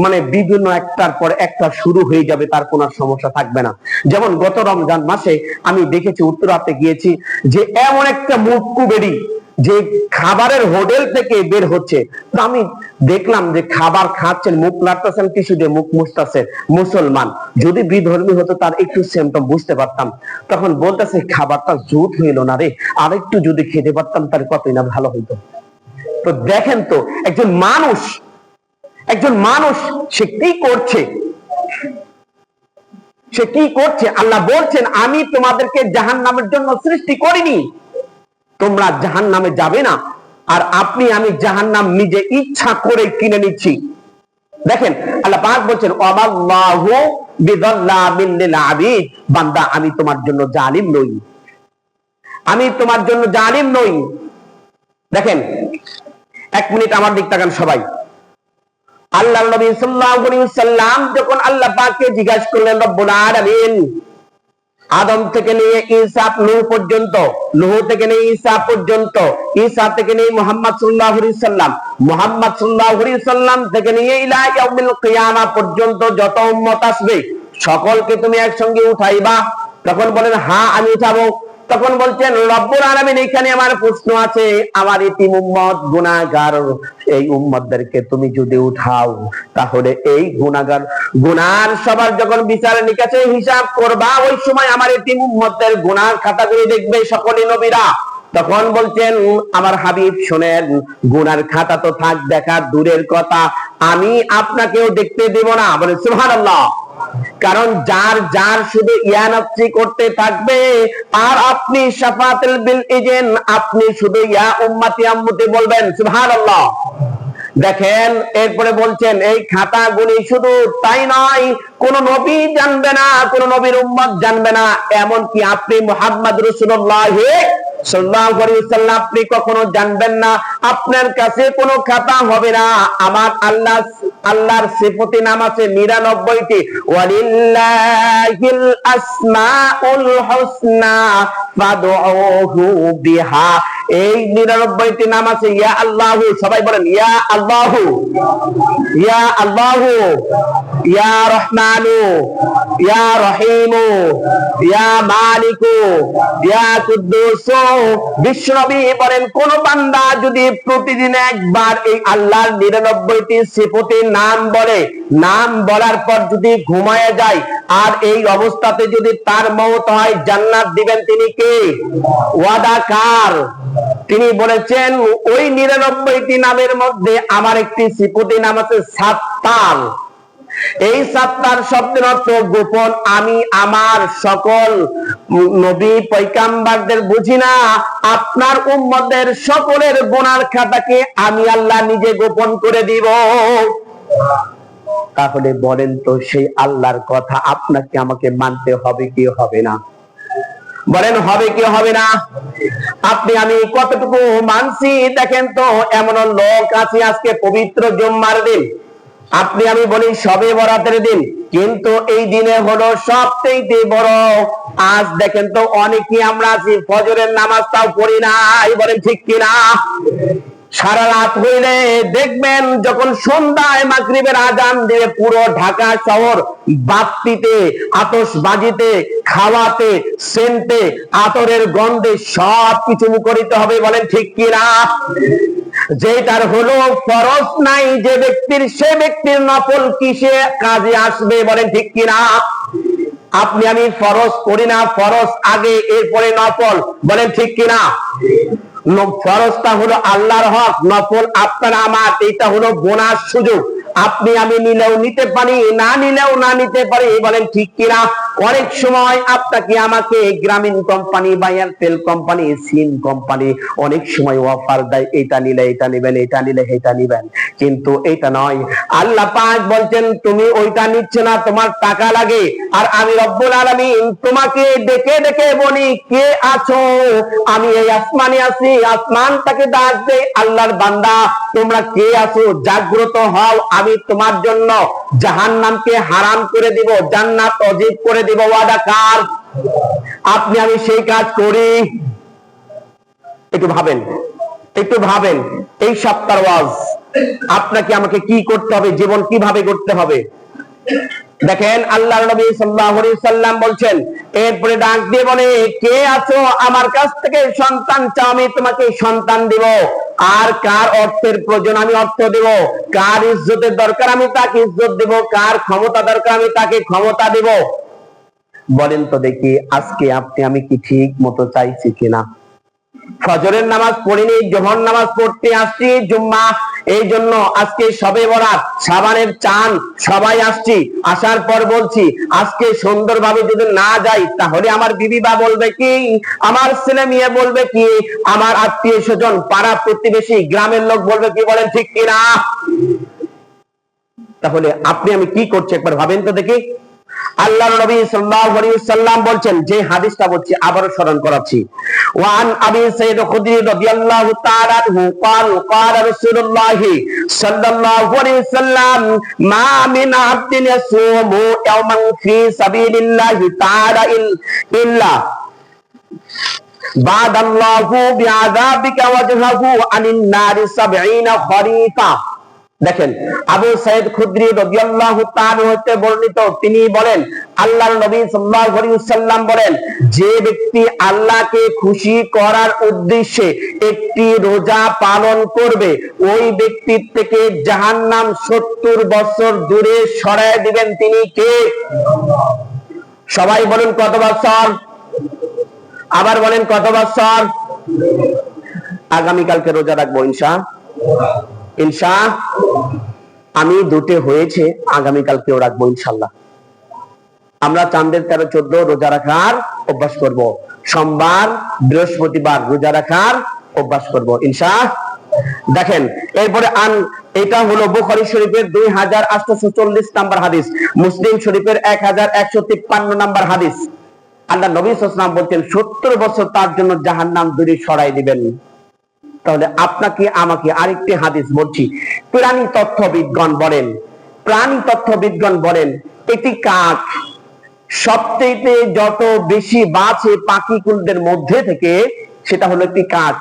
মানে বিভিন্ন একটার পর একটা শুরু হয়ে যাবে, তার কোনো সমস্যা থাকবে না। যেমন গত রমজান মাসে আমি দেখেছি, উত্তরাতে গিয়েছি, যে এমন একটা মুখকুবেরি যে খাবারের হোটেল থেকে বের হচ্ছে, তো আমি দেখলাম যে খাবার খাচ্ছেন, মুখ নাড়তেছেন, কিছু দিয়ে মুখ মুছতেছে মুসলমান। যদি বিধর্মী হতো তার একটু সিমটম বুঝতে পারতাম। তখন বলতেছে খাবারটা জুত হইল না রে, আর একটু যদি খেতে পারতাম তাহলে কতই না ভালো হইতো। তো দেখেন তো, একজন মানুষ সে কি করছে, সে কি করছে। আল্লাহ বলছেন আমি তোমাদেরকে জাহান্নামের জন্য সৃষ্টি করিনি, তোমরা জাহান্নামে যাবে না, আর আপনি আমি জাহান্নাম নিজে ইচ্ছা করে কিনে নিচ্ছি। দেখেন আল্লাহ পাক বলছেন ওয়াল্লাহু বিযাল্লামিন লিল আবিদ, বান্দা আমি তোমার জন্য জালিম নই, আমি তোমার জন্য জালিম নই। দেখেন এক মিনিট আমার দিক তাকান সবাই। আল্লাহ নবী সাল্লাল্লাহু আলাইহি ওয়াসাল্লাম যখন আল্লাহ পাককে জিজ্ঞাসা করলেন রব্বুল আলামিন, আদম থেকে নিয়ে ঈসা নূহ পর্যন্ত, নূহ থেকে নিয়ে ঈসা পর্যন্ত, ঈসা থেকে নিয়ে মুহাম্মদ সাল্লাল্লাহু আলাইহি সাল্লাম, মুহাম্মদ সাল্লাল্লাহু আলাইহি সাল্লাম থেকে নিয়ে ইলা ইয়াউমিল কিয়ামা পর্যন্ত যত উম্মত আসবে সকলকে তুমি একসঙ্গে উঠাইবা? তখন বলেন হ্যাঁ আমি উঠাবো। তখন বলছেন রব্বুল আলামিন এখানে আমার প্রশ্ন আছে, আমার এতিম উম্মত গুনাহগার, এই উম্মতদেরকে তুমি যদি উঠাও তাহলে এই গুনার সবার যখন বিচার নিকাশে হিসাব করবা, ওই সময় আমার এতিম উম্মতদের গুনার খাতাগুলো দেখবে সকলে নবীরা। তখন বলছেন আমার হাবিব শোনেন, গুনার খাতা তো থাক দেখা দূরের কথা, আমি আপনাকেও দেখতে দেব না। বলে সুবহানাল্লাহ। কারণ যার শুধু ইয়ানাফসি করতে থাকবে, আর আপনি শাফাআতুল বিল ইজেন, আপনি শুধু ইয়া উম্মতি আম্মতি বলবেন। সুবহানাল্লাহ। দেখেন এরপরে বলছেন এই খাতাগুলি শুধু তাই নয়, কোন নবী জানবে না, কোন নবীর উম্মত জানবে না, এমনকি আপনি মুহাম্মদ রাসূলুল্লাহ সাল্লাল্লাহু আলাইহি ওয়াসাল্লাম আপনি কখনো জানবেন না, আপনার কাছে কোনো খাতা হবে না। আমার আল্লাহর সিফাতি নাম আছে 99টি, ওয়ালিল্লাহিল আসমাউল হুসনা ফাদউহু বিহা। এই 99টি নাম আছে ইয়া আল্লাহু, সবাই বলেন ইয়া আল্লাহু, ইয়া আল্লাহু, ইয়া রহমানু, ইয়া রহিমু, ইয়া মালিকু, ইয়া কুদ্দুস। বিশ্বনবী বলেন কোন বান্দা যদি প্রতিদিন একবার এই আল্লাহর 99টি সিফাতের নাম বলে, নাম বলার পর যদি ঘুমায় যায়, আর এই অবস্থাতে যদি তার মওত হয়, জান্নাত দিবেন তিনি কে? ওয়াদা কার? তিনি বলেছেন ওই 99টি নামের মধ্যে আমার একটি সিফাতের নাম আছে সাত্তার। এই সাত্তার শব্দের অর্থ গোপন। আমি আমার সকল নবী পয়গাম্বরদের বুঝি না, আপনার উম্মতের সকলের গুনার খাতাকে আমি আল্লাহ নিজে গোপন করে দিব। তাহলে বলেন তো সেই আল্লাহর কথা আপনাকে আমাকে মানতে হবে কি হবে না? বলেন হবে কি হবে না? আপনি আমি কতটুকু মানছি দেখেন তো। এমন লোক আছে আজকে পবিত্র জুম্মার দিন, আপনি আমি বলি শবে বরাতের দিন, কিন্তু এই দিনে হলো সবচেয়ে বড়। আজ দেখেন তো অনেকেই আমরা আছি ফজরের নামাজটাও পড়ি নাই, বলেন ঠিক কিনা? সারা রাত হইলে দেখবেন যখন সন্ধ্যায় মাগরিবের আজান দিয়ে পুরো ঢাকা শহর বাতিতে, আতশবাজিতে, খাওয়াতে, সেন্টে, আতরের গন্ধে সবকিছু মুখরিত হবে, বলেন ঠিক কিনা? যেটার হলো ফরজ নাই যে ব্যক্তির, সে ব্যক্তির নফল কিসে কাজে আসবে? বলেন ঠিক কিনা? আপনি আমি ফরজ করি না, ফরজ আগে এরপরে নফল, বলেন ঠিক কিনা? ফরজটা হলো আল্লাহর হক, নফল আপনার আমার, এটা হলো বোনাস সুযোগ। আপনি আমি নিলেও নিতে পারি, না নিলেও না নিতে পারি, বলেন ঠিক কিনা? অনেক সময় আপনাকে আমাকে গ্রামীণ কোম্পানি বা এয়ারটেল কোম্পানি, সিম কোম্পানি অনেক সময় অফার দেয়, এটা নিলে এটা নিবেন, এটা নিলে এটা নিবেন, কিন্তু এটা নয়। আল্লাহ পাক বলছেন তুমি ওইটা নিচ্ছ না, তোমার টাকা লাগে। আর আমি রব্বুল আলামিন তোমাকে ডেকে ডেকে বলি, কে আছো? আমি এই আসমানে আছি, আসমানটাকে ডাক দেই, আল্লাহর বান্দা তোমরা কে আছো? জাগ্রত হও, আমি তোমার জন্য জাহান্নামকে হারাম করে দিব, জান্নাত ওয়াজিব করে দিব। ওয়াদা কার? আপনি আমি সেই কাজ করি? একটু ভাবেন, একটু ভাবেন। এই সপ্তাহ ওয়াজ আপনাকে আমাকে কি করতে হবে, জীবন কিভাবে করতে হবে? দেখেন আল্লাহর নবী সাল্লাল্লাহু আলাইহি সাল্লাম বলছেন, এরপরে ডাক দিয়ে বলে, কে আছো আমার কাছ থেকে সন্তান চাও, আমি তোমাকে সন্তান দিব। আর কার অর্থের প্রয়োজন, আমি অর্থ দেব। কার ইজ্জতের দরকার, আমি তাকে ইজ্জত দেব। কার ক্ষমতা দরকার, আমি তাকে ক্ষমতা দেব। বলেন তো দেখি আজকে আপনি আমি কি ঠিক মতো চাইছি কিনা? ফজরের নামাজ পড়িনি, জোহর নামাজ পড়তে আসছি, জুম্মা, এই জন্য আজকে শবে বরাত, শাবানের চাঁদ, সবাই আসছি। আসার পর বলছি আজকে সুন্দরভাবে যদি না যাই তাহলে আমার বিবি বা বলবে কি, আমার ছেলে মেয়ে বলবে কি, আমার আত্মীয় স্বজন, পাড়া প্রতিবেশী, গ্রামের লোক বলবে কি? বলেন ঠিক কিনা? তাহলে আপনি আমি কি করছি একবার ভাবেন তো দেখি। আল্লাহর নবী সাল্লাল্লাহু আলাইহি ওয়াসাল্লাম বলছেন, যে হাদিসটা বলছি আবারো স্মরণ করাচ্ছি, ওয়ান আবি সাঈদ খুদরি রাদিয়াল্লাহু তাআলা আনহু قال قال رسول الله সাল্লাল্লাহু আলাইহি ওয়াসাল্লাম মা মিন আবদিন ইয়াসুমু ইয়াওমান ফি সাবিলিল্লাহি তাআলা ইল্লা বাদাল্লাহু বিআযাবিকা ওয়াজহাহু আনিন নারি 70 খরিফা। দেখেন আবু সাঈদ খুদরি রাদিয়াল্লাহু তাআলা হতে বর্ণিত, তিনি বলেন আল্লাহর নবী সাল্লাল্লাহু আলাইহি ওয়াসাল্লাম বলেন, যে ব্যক্তি আল্লাহকে খুশি করার উদ্দেশ্যে একটি রোজা পালন করবে, ওই ব্যক্তির থেকে জাহান্নাম 70 বছর দূরে সরায় দিবেন। তিনি কে? সবাই বলেন কত বছর? আবার বলেন কত বছর? আগামীকালকে রোজা রাখবো ইনশাআল্লাহ। আমি দুটো হয়েছে, আগামীকালকেও রাখবো ইনশাআল্লাহ। আমরা চাঁদের 13, 14 রোজা রাখার অভ্যাস করব। সোমবার, বৃহস্পতিবার রোজা রাখার অভ্যাস করব ইনশাআল্লাহ। দেখেন এরপরে এটা হলো বুখারী শরীফের 2840 নাম্বার হাদিস, মুসলিম শরীফের 1153 নাম্বার হাদিস। আল্লাহ নবী সাল্লাল্লাহু আলাইহি ওয়াসাল্লাম বলছেন 70 বছর তার জন্য জাহান্নাম দূরে সরাই দিবেন। তাহলে আপনাকে আমাকে আরেকটি হাদিস বলছি। প্রাণী তত্ত্ববিদগণ বলেন একটি কাক সবচেয়ে যত বেশি বাঁচে পাখিকুলদের মধ্যে থেকে, সেটা হলো একটি কাক।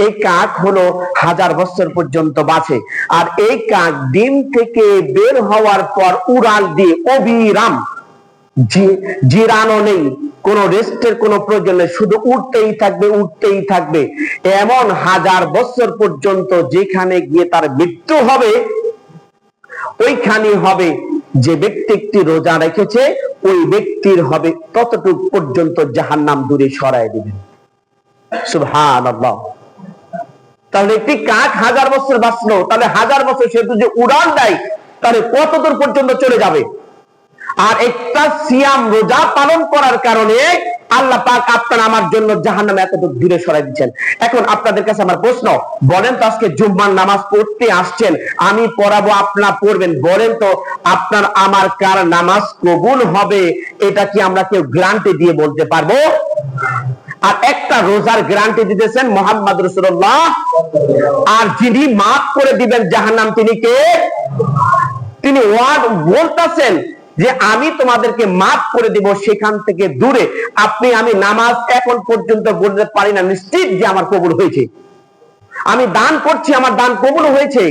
এই কাক হলো 1000 বছর পর্যন্ত বাঁচে। আর এই কাক ডিম থেকে বের হওয়ার পর উড়াল দিয়ে অবিরাম, জিরানো নেই, কোন রেস্টের কোন প্রয়োজন নেই, শুধু উঠতেই থাকবে এমন 1000 বছর পর্যন্ত। যেখানে গিয়ে তার মৃত্যু হবে ওইখানে হবে যে ব্যক্তি একটি রোজা রেখেছে, ওই ব্যক্তির হবে ততটুকু পর্যন্ত জাহান্নাম দূরে সরায় দিবেন। সুবহানাল্লাহ। তাহলে একটি কাক 1000 বছর বাঁচলো, তাহলে 1000 বছর সে যদি উড়ান দেয় তাহলে কত দূর পর্যন্ত চলে যাবে। আর একটা সিয়াম রোজা পালন করার কারণে আল্লাহ পাক আপনার আমার জন্য জাহান্নাম এতটুকু দূরে সরাই দিচ্ছেন। এখন আপনাদের কাছে আমার প্রশ্ন, বলেন তো আজকে জুম্মার নামাজ পড়তে আসছেন, আমি পড়াবো, আপনারা পড়বেন, বলেন তো আপনার আমার কার নামাজ কবুল হবে? এটা কি আমরা কেউ গ্যারান্টি দিয়ে বলতে পারবো? আর একটা রোজার গ্যারান্টি দিতেছেন মুহাম্মদ রাসূলুল্লাহ। আর যিনি মাফ করে দিবেন জাহান্নাম, তিনি কে? তিনি ওয়ার্ড বলতেছেন যে আমি তোমাদেরকে মাফ করে দিব সেখান থেকে দূরে। আপনি আমি নামাজ এখন পর্যন্ত বলতে পারি না নিশ্চিত যে আমার কবুল হয়েছে। আমি দান করছি, আমার দান কবুল হয়েছে।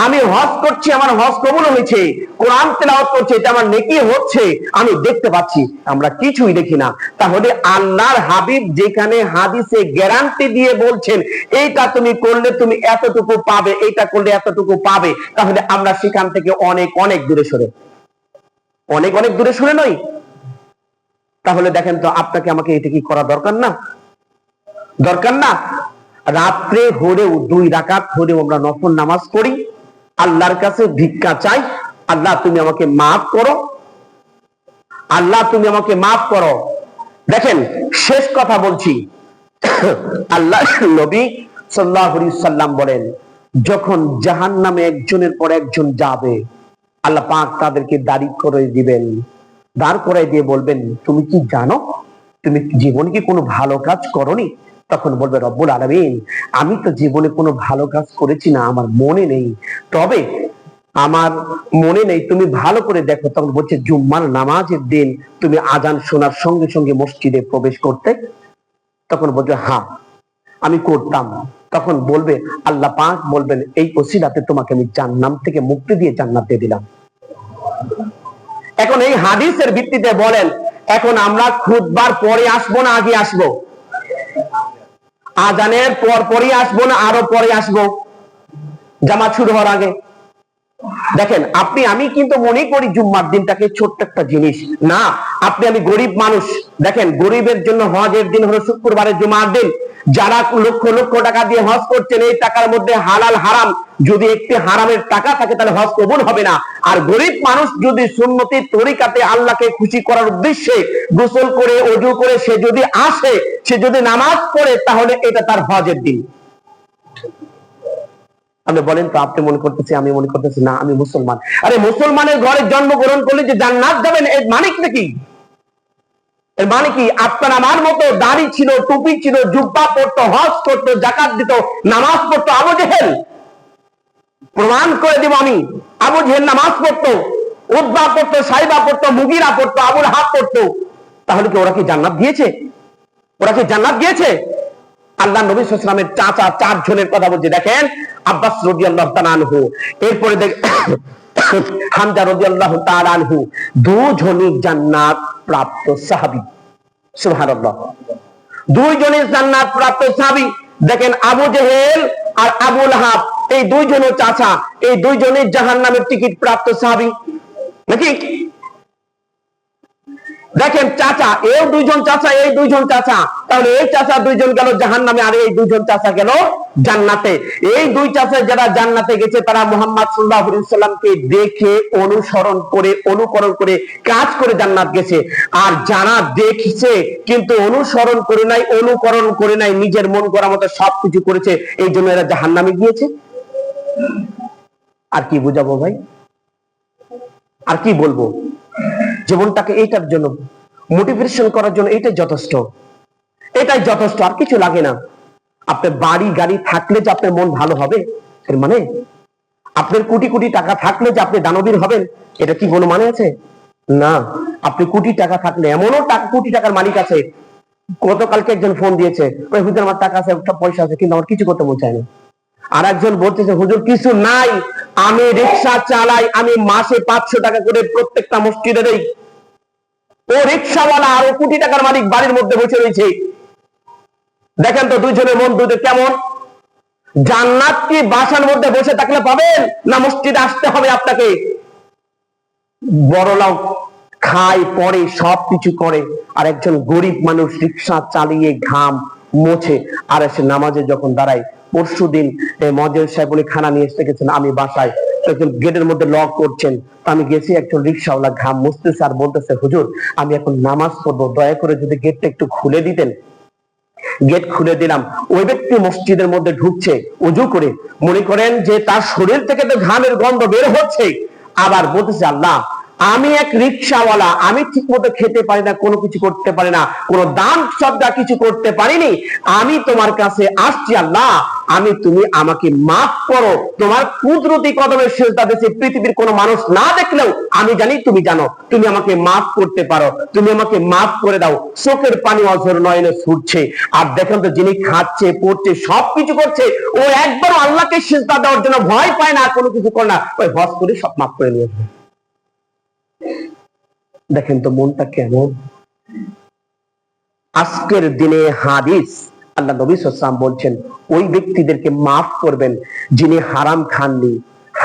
আমি হজ করছি, আমার হজ কবুল হয়েছে, কোরআন তেলাওয়াত করছি, এটা আমার নেকি হচ্ছে, আমি দেখতে পাচ্ছি। আমরা কিছুই দেখি না। তাহলে আল্লাহর হাবিব যেখানে হাদিসে গ্যারান্টি দিয়ে বলছেন এইটা তুমি করলে তুমি এতটুকু পাবে, এইটা করলে এতটুকু পাবে, তাহলে আমরা সেখান থেকে অনেক অনেক দূরে সরে, অনেক অনেক দূরে সরে নই। তাহলে দেখেন তো, আপনাকে আমাকে এটা কি করা দরকার না? দরকার না? রাত্রে হলেও 2 রাকাত হলেও আমরা নফল নামাজ পড়ি, আল্লাহর কাছে ভিক্ষা চাই, আল্লাহ তুমি আমাকে মাফ করো, আল্লাহ তুমি আমাকে মাফ করো। দেখেন, শেষ কথা বলছি, আল্লাহ নবী সাল্লাল্লাহু আলাইহি সাল্লাম বলেন, যখন জাহান্নামে একজনের পর একজন যাবে, আল্লাহ পাক তাদেরকে দাঁড় করে দিবেন, দাঁড় করাই দিয়ে বলবেন, তুমি কি জানো তুমি জীবনে কি কোনো ভালো কাজ করনি? তখন বলবে, রব্বুল আলামিন, আমি তো জীবনে কোনো ভালো কাজ করেছি না, আমার মনে নেই, তবে আমার মনে নেই, তুমি ভালো করে দেখো। তখন বলছে, জুম্মার নামাজের দিন তুমি আজান শোনার সঙ্গে সঙ্গে মসজিদে প্রবেশ করতে? তখন বলবে, হ্যাঁ আমি করতাম। তখন বলবে, আল্লাহ পাক বলবেন, এই ওসিলাতে তোমাকে আমি জান্নাত থেকে মুক্তি দিয়ে জান্নাতে দিলাম। এখন এই হাদিসের ভিত্তিতে বলেন, এখন আমরা খুতবার পরে আসবো না আগে আসবো? আজানের পর পরই আসবো না আরো পরে আসবো? জামাত শুরু হওয়ার আগে? দেখেন, আপনি আমি কিন্তু মনে করি জুম্মার দিনটাকে ছোট্ট একটা জিনিস না। আপনি আমি গরিব মানুষ, দেখেন গরিবের জন্য হজের দিন হলো শুক্রবারের জুমার দিন। যারা লক্ষ লক্ষ টাকা দিয়ে হজ করছেন, এই টাকার মধ্যে হালাল হারাম, যদি একটি হারামের টাকা থাকে তাহলে হজ কবুল হবে না। আর গরিব মানুষ যদি সুন্নতি তরিকাতে আল্লাহকে খুশি করার উদ্দেশ্যে গোসল করে ওযু করে সে যদি আসে, সে যদি নামাজ পড়ে, তাহলে এটা তার হজের দিন। আপনি বলেন তো, আপনি মনে করতেছি, আমি মনে করতেছি না আমি মুসলমান। আরে মুসলমানের ঘরে জন্মগ্রহণ করলে যে জান্নাত যাবেন, এর মানে কি? এর মানে কি? আপনার আমার মতো দাড়ি ছিল, টুপি ছিল, জুব্বা পড়তো, হজ করতো, যাকাত দিত, নামাজ পড়তো আবু জেহেল? প্রমাণ করে দিব আমি, আবু জেহেল নামাজ পড়তো, উতবা পড়তো, সাইবা পড়তো, মুগিরা পড়তো, আবুল হাব পড়তো। তাহলে কি ওরা কি জান্নাত গিয়েছে? ওরা কি জান্নাত গিয়েছে? আল্লাহ নবী সাল্লাল্লাহু আলাইহি ওয়াসাল্লামের চাচা 4 জনের কথা বলছে, দেখেন, আব্বাস রাদিয়াল্লাহু তাআলা আনহু, এরপরে হামজা রাদিয়াল্লাহু তাআলা আনহু, 2 জনই জান্নাত প্রাপ্ত সাহাবী। সুবহানাল্লাহ, 2 জনই জান্নাত প্রাপ্ত সাহাবী। দেখেন, আবু জেহেল আর আবুল হাব, এই 2 জনের চাচা, এই 2 জনই জাহান্নামের টিকিট প্রাপ্ত সাহাবী নাকি? দেখেন, চাচা, এও 2 জন চাচা, এই 2 জন চাচা, তাহলে এই চাচা 2 জন গেল জাহান্নামে, আর এই 2 জন চাচা গেল জান্নাতে। এই 2 চাচা যারা জান্নাতে গেছে, তারা মুহাম্মদ সাল্লাল্লাহু আলাইহি সাল্লামকে দেখে অনুসরণ করে অনুকরণ করে কাজ করে জান্নাত গেছে। আর যারা দেখছে কিন্তু অনুসরণ করে নাই, অনুকরণ করে নাই, নিজের মন করার মতো সবকিছু করেছে, এই জন্য এরা জাহান্নামে গিয়েছে। আর কি বুঝাবো ভাই? আর কি বলবো? জীবনটাকে এইটার জন্য মোটিভেশন করার জন্য এটাই যথেষ্ট, এটাই যথেষ্ট, আর কিছু লাগে না। আপনার বাড়ি গাড়ি থাকলে যে আপনার মন ভালো হবে এর মানে? আপনার কোটি কোটি টাকা থাকলে যে আপনি দানবীর হবেন, এটা কি কোনো মানে আছে? না। আপনি কোটি টাকা থাকলে, এমনও কোটি টাকার মালিক আছে, গতকালকে একজন ফোন দিয়েছে, ওই হুজুর আমার টাকা আছে, একটা পয়সা আছে, কিন্তু আমার কিছু করতে মন চায় না। আর একজন বলতেছে, হুজুর কিছু নাই, আমি রিক্সা চালাই, আমি মাসে 500 টাকা করে প্রত্যেকটা মসজিদে দেই। ও রিক্সাওয়ালা আর ও কোটি টাকার মালিক বাড়ির মধ্যে বসে রয়েছে। দেখেন তো 2 জনের মন দুটো কেমন? জান্নাত কি বাসার মধ্যে বসে থাকলে পাবেন, না মসজিদে আসতে হবে আপনাকে? বড়লোক খায় পরে সবকিছু করে, আর একজন গরিব মানুষ রিক্সা চালিয়ে ঘাম মোছে, আর এসে নামাজে যখন দাঁড়ায়। পরশুদিন মজের সাহেব উনি খানা নিয়ে এসে গেছেন, আমি বাসায়, গেটের মধ্যে লক করছেন, আমি গেছি, একজন রিক্সাওয়ালা ঘাম মুছতেছে আর বলতেছে, হুজুর আমি এখন নামাজ পড়বো, দয়া করে যদি গেটটা একটু খুলে দিতেন। গেট খুলে দিলাম। ওই ব্যক্তি মসজিদের মধ্যে ঢুকছে ওযু করে, মনে করেন যে তার শরীর থেকে তো ঘামের গন্ধ বের হচ্ছে, আবার বলতেছে, আল্লাহ আমি এক রিক্সাওয়ালা, আমি ঠিক মতো খেতে পারি না, কোনো কিছু করতে পারি না, কোনো দান সদকা কিছু করতে পারিনি, আমি তোমার কাছে আসছি আল্লাহ, তুমি আমাকে মাফ করো। তোমার কুদরতি কদমের সেজদা দিয়েছি, পৃথিবীর কোনো মানুষ না দেখলেও আমি জানি তুমি জানো, তুমি আমাকে মাফ করতে পারো, তুমি আমাকে মাফ করে দাও। চোখের পানি অঝর নয়নে ছুটছে। আর দেখেন তো, যিনি খাচ্ছে পড়ছে সবকিছু করছে, ও একবার আল্লাহকে সেজদা দেওয়ার জন্য ভয় পায় না, কোনো কিছু করে না, ওই হজ করে সব মাফ করে নিয়ে আসবে। দেখেন তো মনটা কেমন। আজকের দিনে হাদিস, আল্লাহ নবী সাল্লাল্লাহু আলাইহি ওয়াসাল্লাম বলছেন ওই ব্যক্তিদেরকে মাফ করবেন যিনি হারাম খাননি,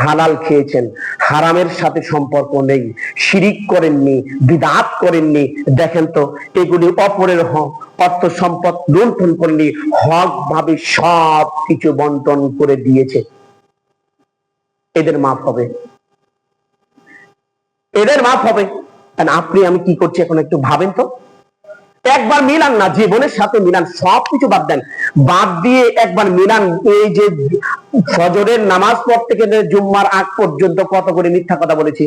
হালাল খেয়েছেন, হারামের সাথে সম্পর্ক নেই, শিরিক করেননি, বিদআত করেননি। দেখেন তো, এগুলি অপরের অর্থ সম্পদ লুণ্ঠন করেননি, হক ভাবে সব কিছু বন্টন করে দিয়েছে, এদের মাফ হবে, এদের মাফ হবে। আপনি আমি কি করছি এখন একটু ভাবেন তো। একবার মিলান না, জীবনের সাথে মিলান, সবকিছু বাদ দেন, বাদ দিয়ে একবার মিলান। এই যে ফজরের নামাজ পড়তে গেলে জুম্মার আগ পর্যন্ত কত করে মিথ্যা কথা বলেছি,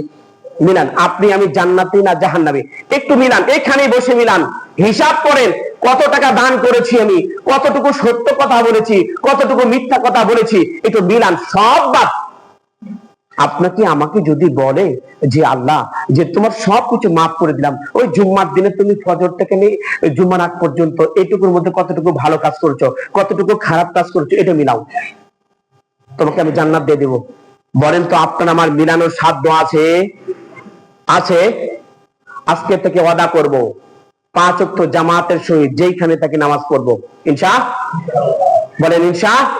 মিলান। আপনি আমি জান্নাতি না জাহান্নামী, একটু মিলান, এখানে বসে মিলান, হিসাব করেন কত টাকা দান করেছি আমি, কতটুকু সত্য কথা বলেছি, কতটুকু মিথ্যা কথা বলেছি, একটু মিলান, সব বাদ। আপনাকে আমাকে যদি বলে যে আল্লাহ, যে তোমার সবকিছু মাফ করে দিলাম, ওই জুম্মার দিনে তুমি ফজর থেকে নিয়ে জুম্মার আগ পর্যন্ত এইটুকুর মধ্যে কতটুকু ভালো কাজ করেছো, কতটুকু খারাপ কাজ করেছো, এটা মিলাও, তোমাকে আমি জান্নাত দিয়ে দেব। বলেন তো, আপনার আমার মিলানোর সাধ্য আছে? আছে? আজকে থেকে ওয়াদা করব, 5 ওয়াক্ত জামাতের সহিত যেইখানে তাকে নামাজ পড়বো, ইনশাআল্লাহ। বলেন ইনশাআল্লাহ।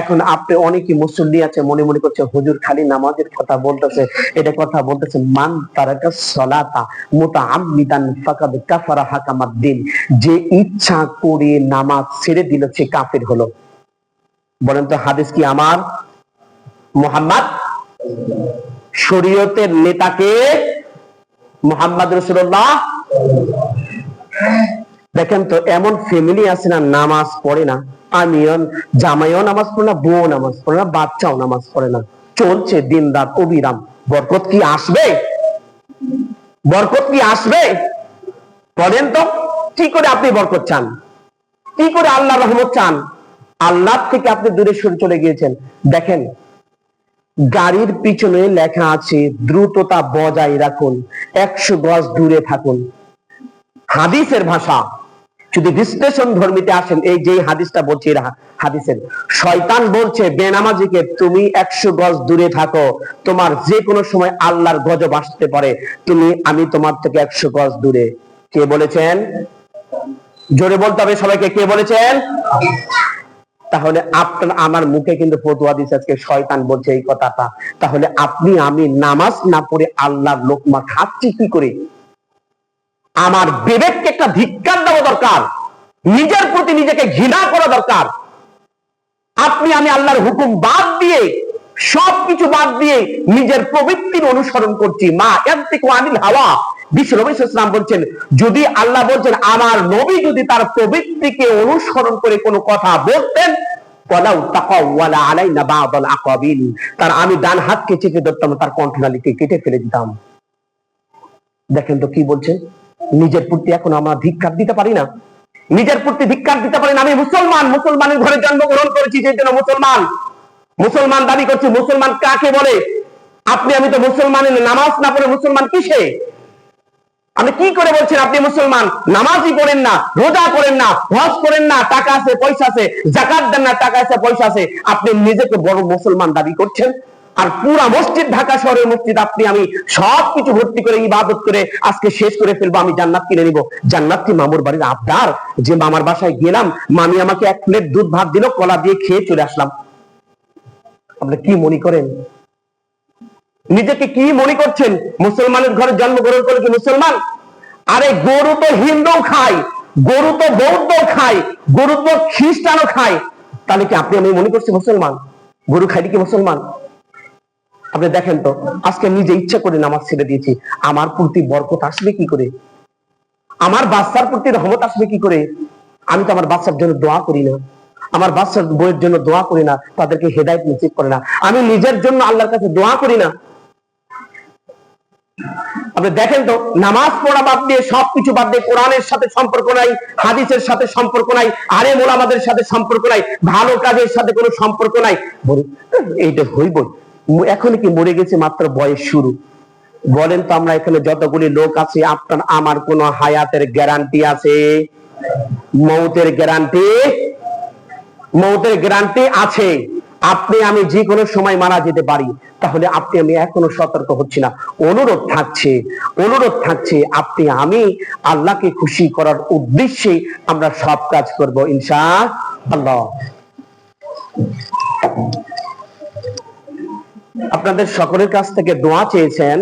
এখন আপনি অনেকে মুসল্লি আছে, মনে মনে করছে হুজুর খালি নামাজের কথা বলতেছে, এটা কথা বলতেছে, মান তারাকা সালাতা মুতাআম্মিদান ফাকাদ কাফারা হাকামাদ্দিন, যে ইচ্ছা করে নামাজ ছেড়ে দিল সে কাফের হলো। বলেন তো, হাদিস কি আমার? মুহাম্মদ শরীয়তের নেতাকে মুহাম্মদ রাসূলুল্লাহ। দেখেন তো, এমন ফ্যামিলি আছে না নামাজ পড়ে না, আমিও জামাইও নামাজ পড়ে না, বউ নামাজ পড়ে না, বাচ্চাও নামাজ পড়ে না, চলছে দিন রাত অবিরাম। বরকত কি আসবে? বরকত কি আসবে? বলেন তো, কি করে আপনি বরকত চান? কি করে আল্লাহ রহমত চান? আল্লাহ থেকে আপনি দূরে সরে চলে গিয়েছেন। দেখেন, গাড়ির পিছনে লেখা আছে দ্রুততা বজায় রাখুন, 100 গজ দূরে থাকুন। হাদিসের ভাষা, যদি বিশ্লেষণ ধর্মীতে আসেন, এই যে হাদিসটা বলছে, হাদিসের শয়তান বলছে বেনামাজিকে তুমি 100 গজ দূরে থাকো, তোমার যে কোনো সময় আল্লাহর গজব আসতে পারে, আমি তোমার থেকে 100 গজ দূরে। কে বলেছেন? জোরে বলতে হবে সবাইকে, কে বলেছেন? তাহলে আপনার আমার মুখে কিন্তু ফতোয়া দিচ্ছে আজকে শয়তান বলছে এই কথাটা। তাহলে আপনি আমি নামাজ না পড়ে আল্লাহর লোকমা খাচ্ছি কি করে? আমার বিবেককে একটা ধিক্কার দেওয়া দরকার, নিজের প্রতি নিজেকে ঘৃণা করা দরকার। আপনি আমি আল্লাহর হুকুম বাদ দিয়ে, সবকিছু বাদ দিয়ে নিজের প্রবৃত্তির অনুসরণ করছি। মা ইয়ান্তিকু আনিল হাওয়া, বিশ্ব নবী সাল্লাল্লাহু আলাইহি ওয়াসাল্লাম বলছেন, যদি আল্লাহ বলছেন আমার নবী যদি তার প্রবৃত্তিকে অনুসরণ করে কোনো কথা বলতেন, ওয়ালাউ তাকাওয়ালা আলাইনা বা'দাল আকাবিল, তার আমি ডান হাতকে চেপে ধরতাম, তার কণ্ঠনালীকে কেটে ফেলে দিতাম। দেখেন তো কি বলছেন। নিজের প্রতি এখন আমরা ধিক্কার দিতে পারি না, নিজের প্রতি ধিক্কার দিতে পারি না। আমি মুসলমান, মুসলমানের ঘরে জন্মগ্রহণ করেছি, সেই জন্য মুসলমান। মুসলমান দাবি করছি, মুসলমান কাকে বলে? আপনি আমি তো মুসলমানের নামাজ না পড়ে মুসলমান কিসে? আপনি কি করে বলছেন আপনি মুসলমান? নামাজই পড়েন না, রোজা করেন না, হজ করেন না, টাকা আছে পয়সা আছে, যাকাত দেন না, টাকা আছে পয়সা আছে, আপনি নিজেকে বড় মুসলমান দাবি করছেন। আর পুরা মসজিদ, ঢাকা শহরের মসজিদ আপনি আমি সবকিছু ভর্তি করে ইবাদত করে আজকে শেষ করে ফেলবো, আমি জান্নাত কিনে নিব। জান্নাত কি মামুর বাড়ির আবদার যে মামার বাসায় গেলাম, মামি আমাকে 1 প্লেট দুধ ভাত দিল, কলা দিয়ে খেয়ে চলে আসলাম? আপনি কি মনে করেন? নিজেকে কি মনে করছেন? মুসলমানের ঘরে জন্মগ্রহণ করে কি মুসলমান? আরে গরু তো হিন্দু খায়, গরু তো বৌদ্ধ খায়, গরু তো খ্রিস্টানও খায়, তাহলে কি আপনি আমি মনে করছি মুসলমান? গরু খাইলে কি মুসলমান? আপনি দেখেন তো, আজকে নিজে ইচ্ছা করে নামাজ ছেড়ে দিয়েছি, আমার প্রতি বরকত আসবে কি করে? আমার বাচ্চার প্রতি রহমত আসবে কি করে? আমি তো আমার বাচ্চার জন্য দোয়া করি না, আমার বাচ্চার বইয়ের জন্য দোয়া করি না, তাদেরকে হেদায়েত নসিব করে না, আমি নিজের জন্য আল্লাহর কাছে দোয়া করি না। আপনি দেখেন তো, নামাজ পড়া বাদ দিয়ে, সবকিছু বাদ দিয়ে, কোরআনের সাথে সম্পর্ক নাই, হাদিসের সাথে সম্পর্ক নাই, আলেম ওলামাদের সাথে সম্পর্ক নাই, ভালো কাজের সাথে কোনো সম্পর্ক নাই, এইটা হইব। এখন কি মরে গেছে, মাত্র বয়স শুরু। বলেন তো, আমরা এখানে যতগুলি লোক আছে, আপনার আমার কোন হায়াতের গ্যারান্টি আছে? মৌতের গ্যারান্টি, মৌতের গ্যারান্টি আছে? আপনি আমি যে কোনো সময় মারা যেতে পারি। তাহলে আপনি আমি এখনো সতর্ক হচ্ছি না। অনুরোধ থাকছে, অনুরোধ থাকছে, আপনি আমি আল্লাহকে খুশি করার উদ্দেশ্যে আমরা সব কাজ করব ইনশাআল্লাহ। আপনাদের সকলের কাছ থেকে দোয়া চেয়েছেন।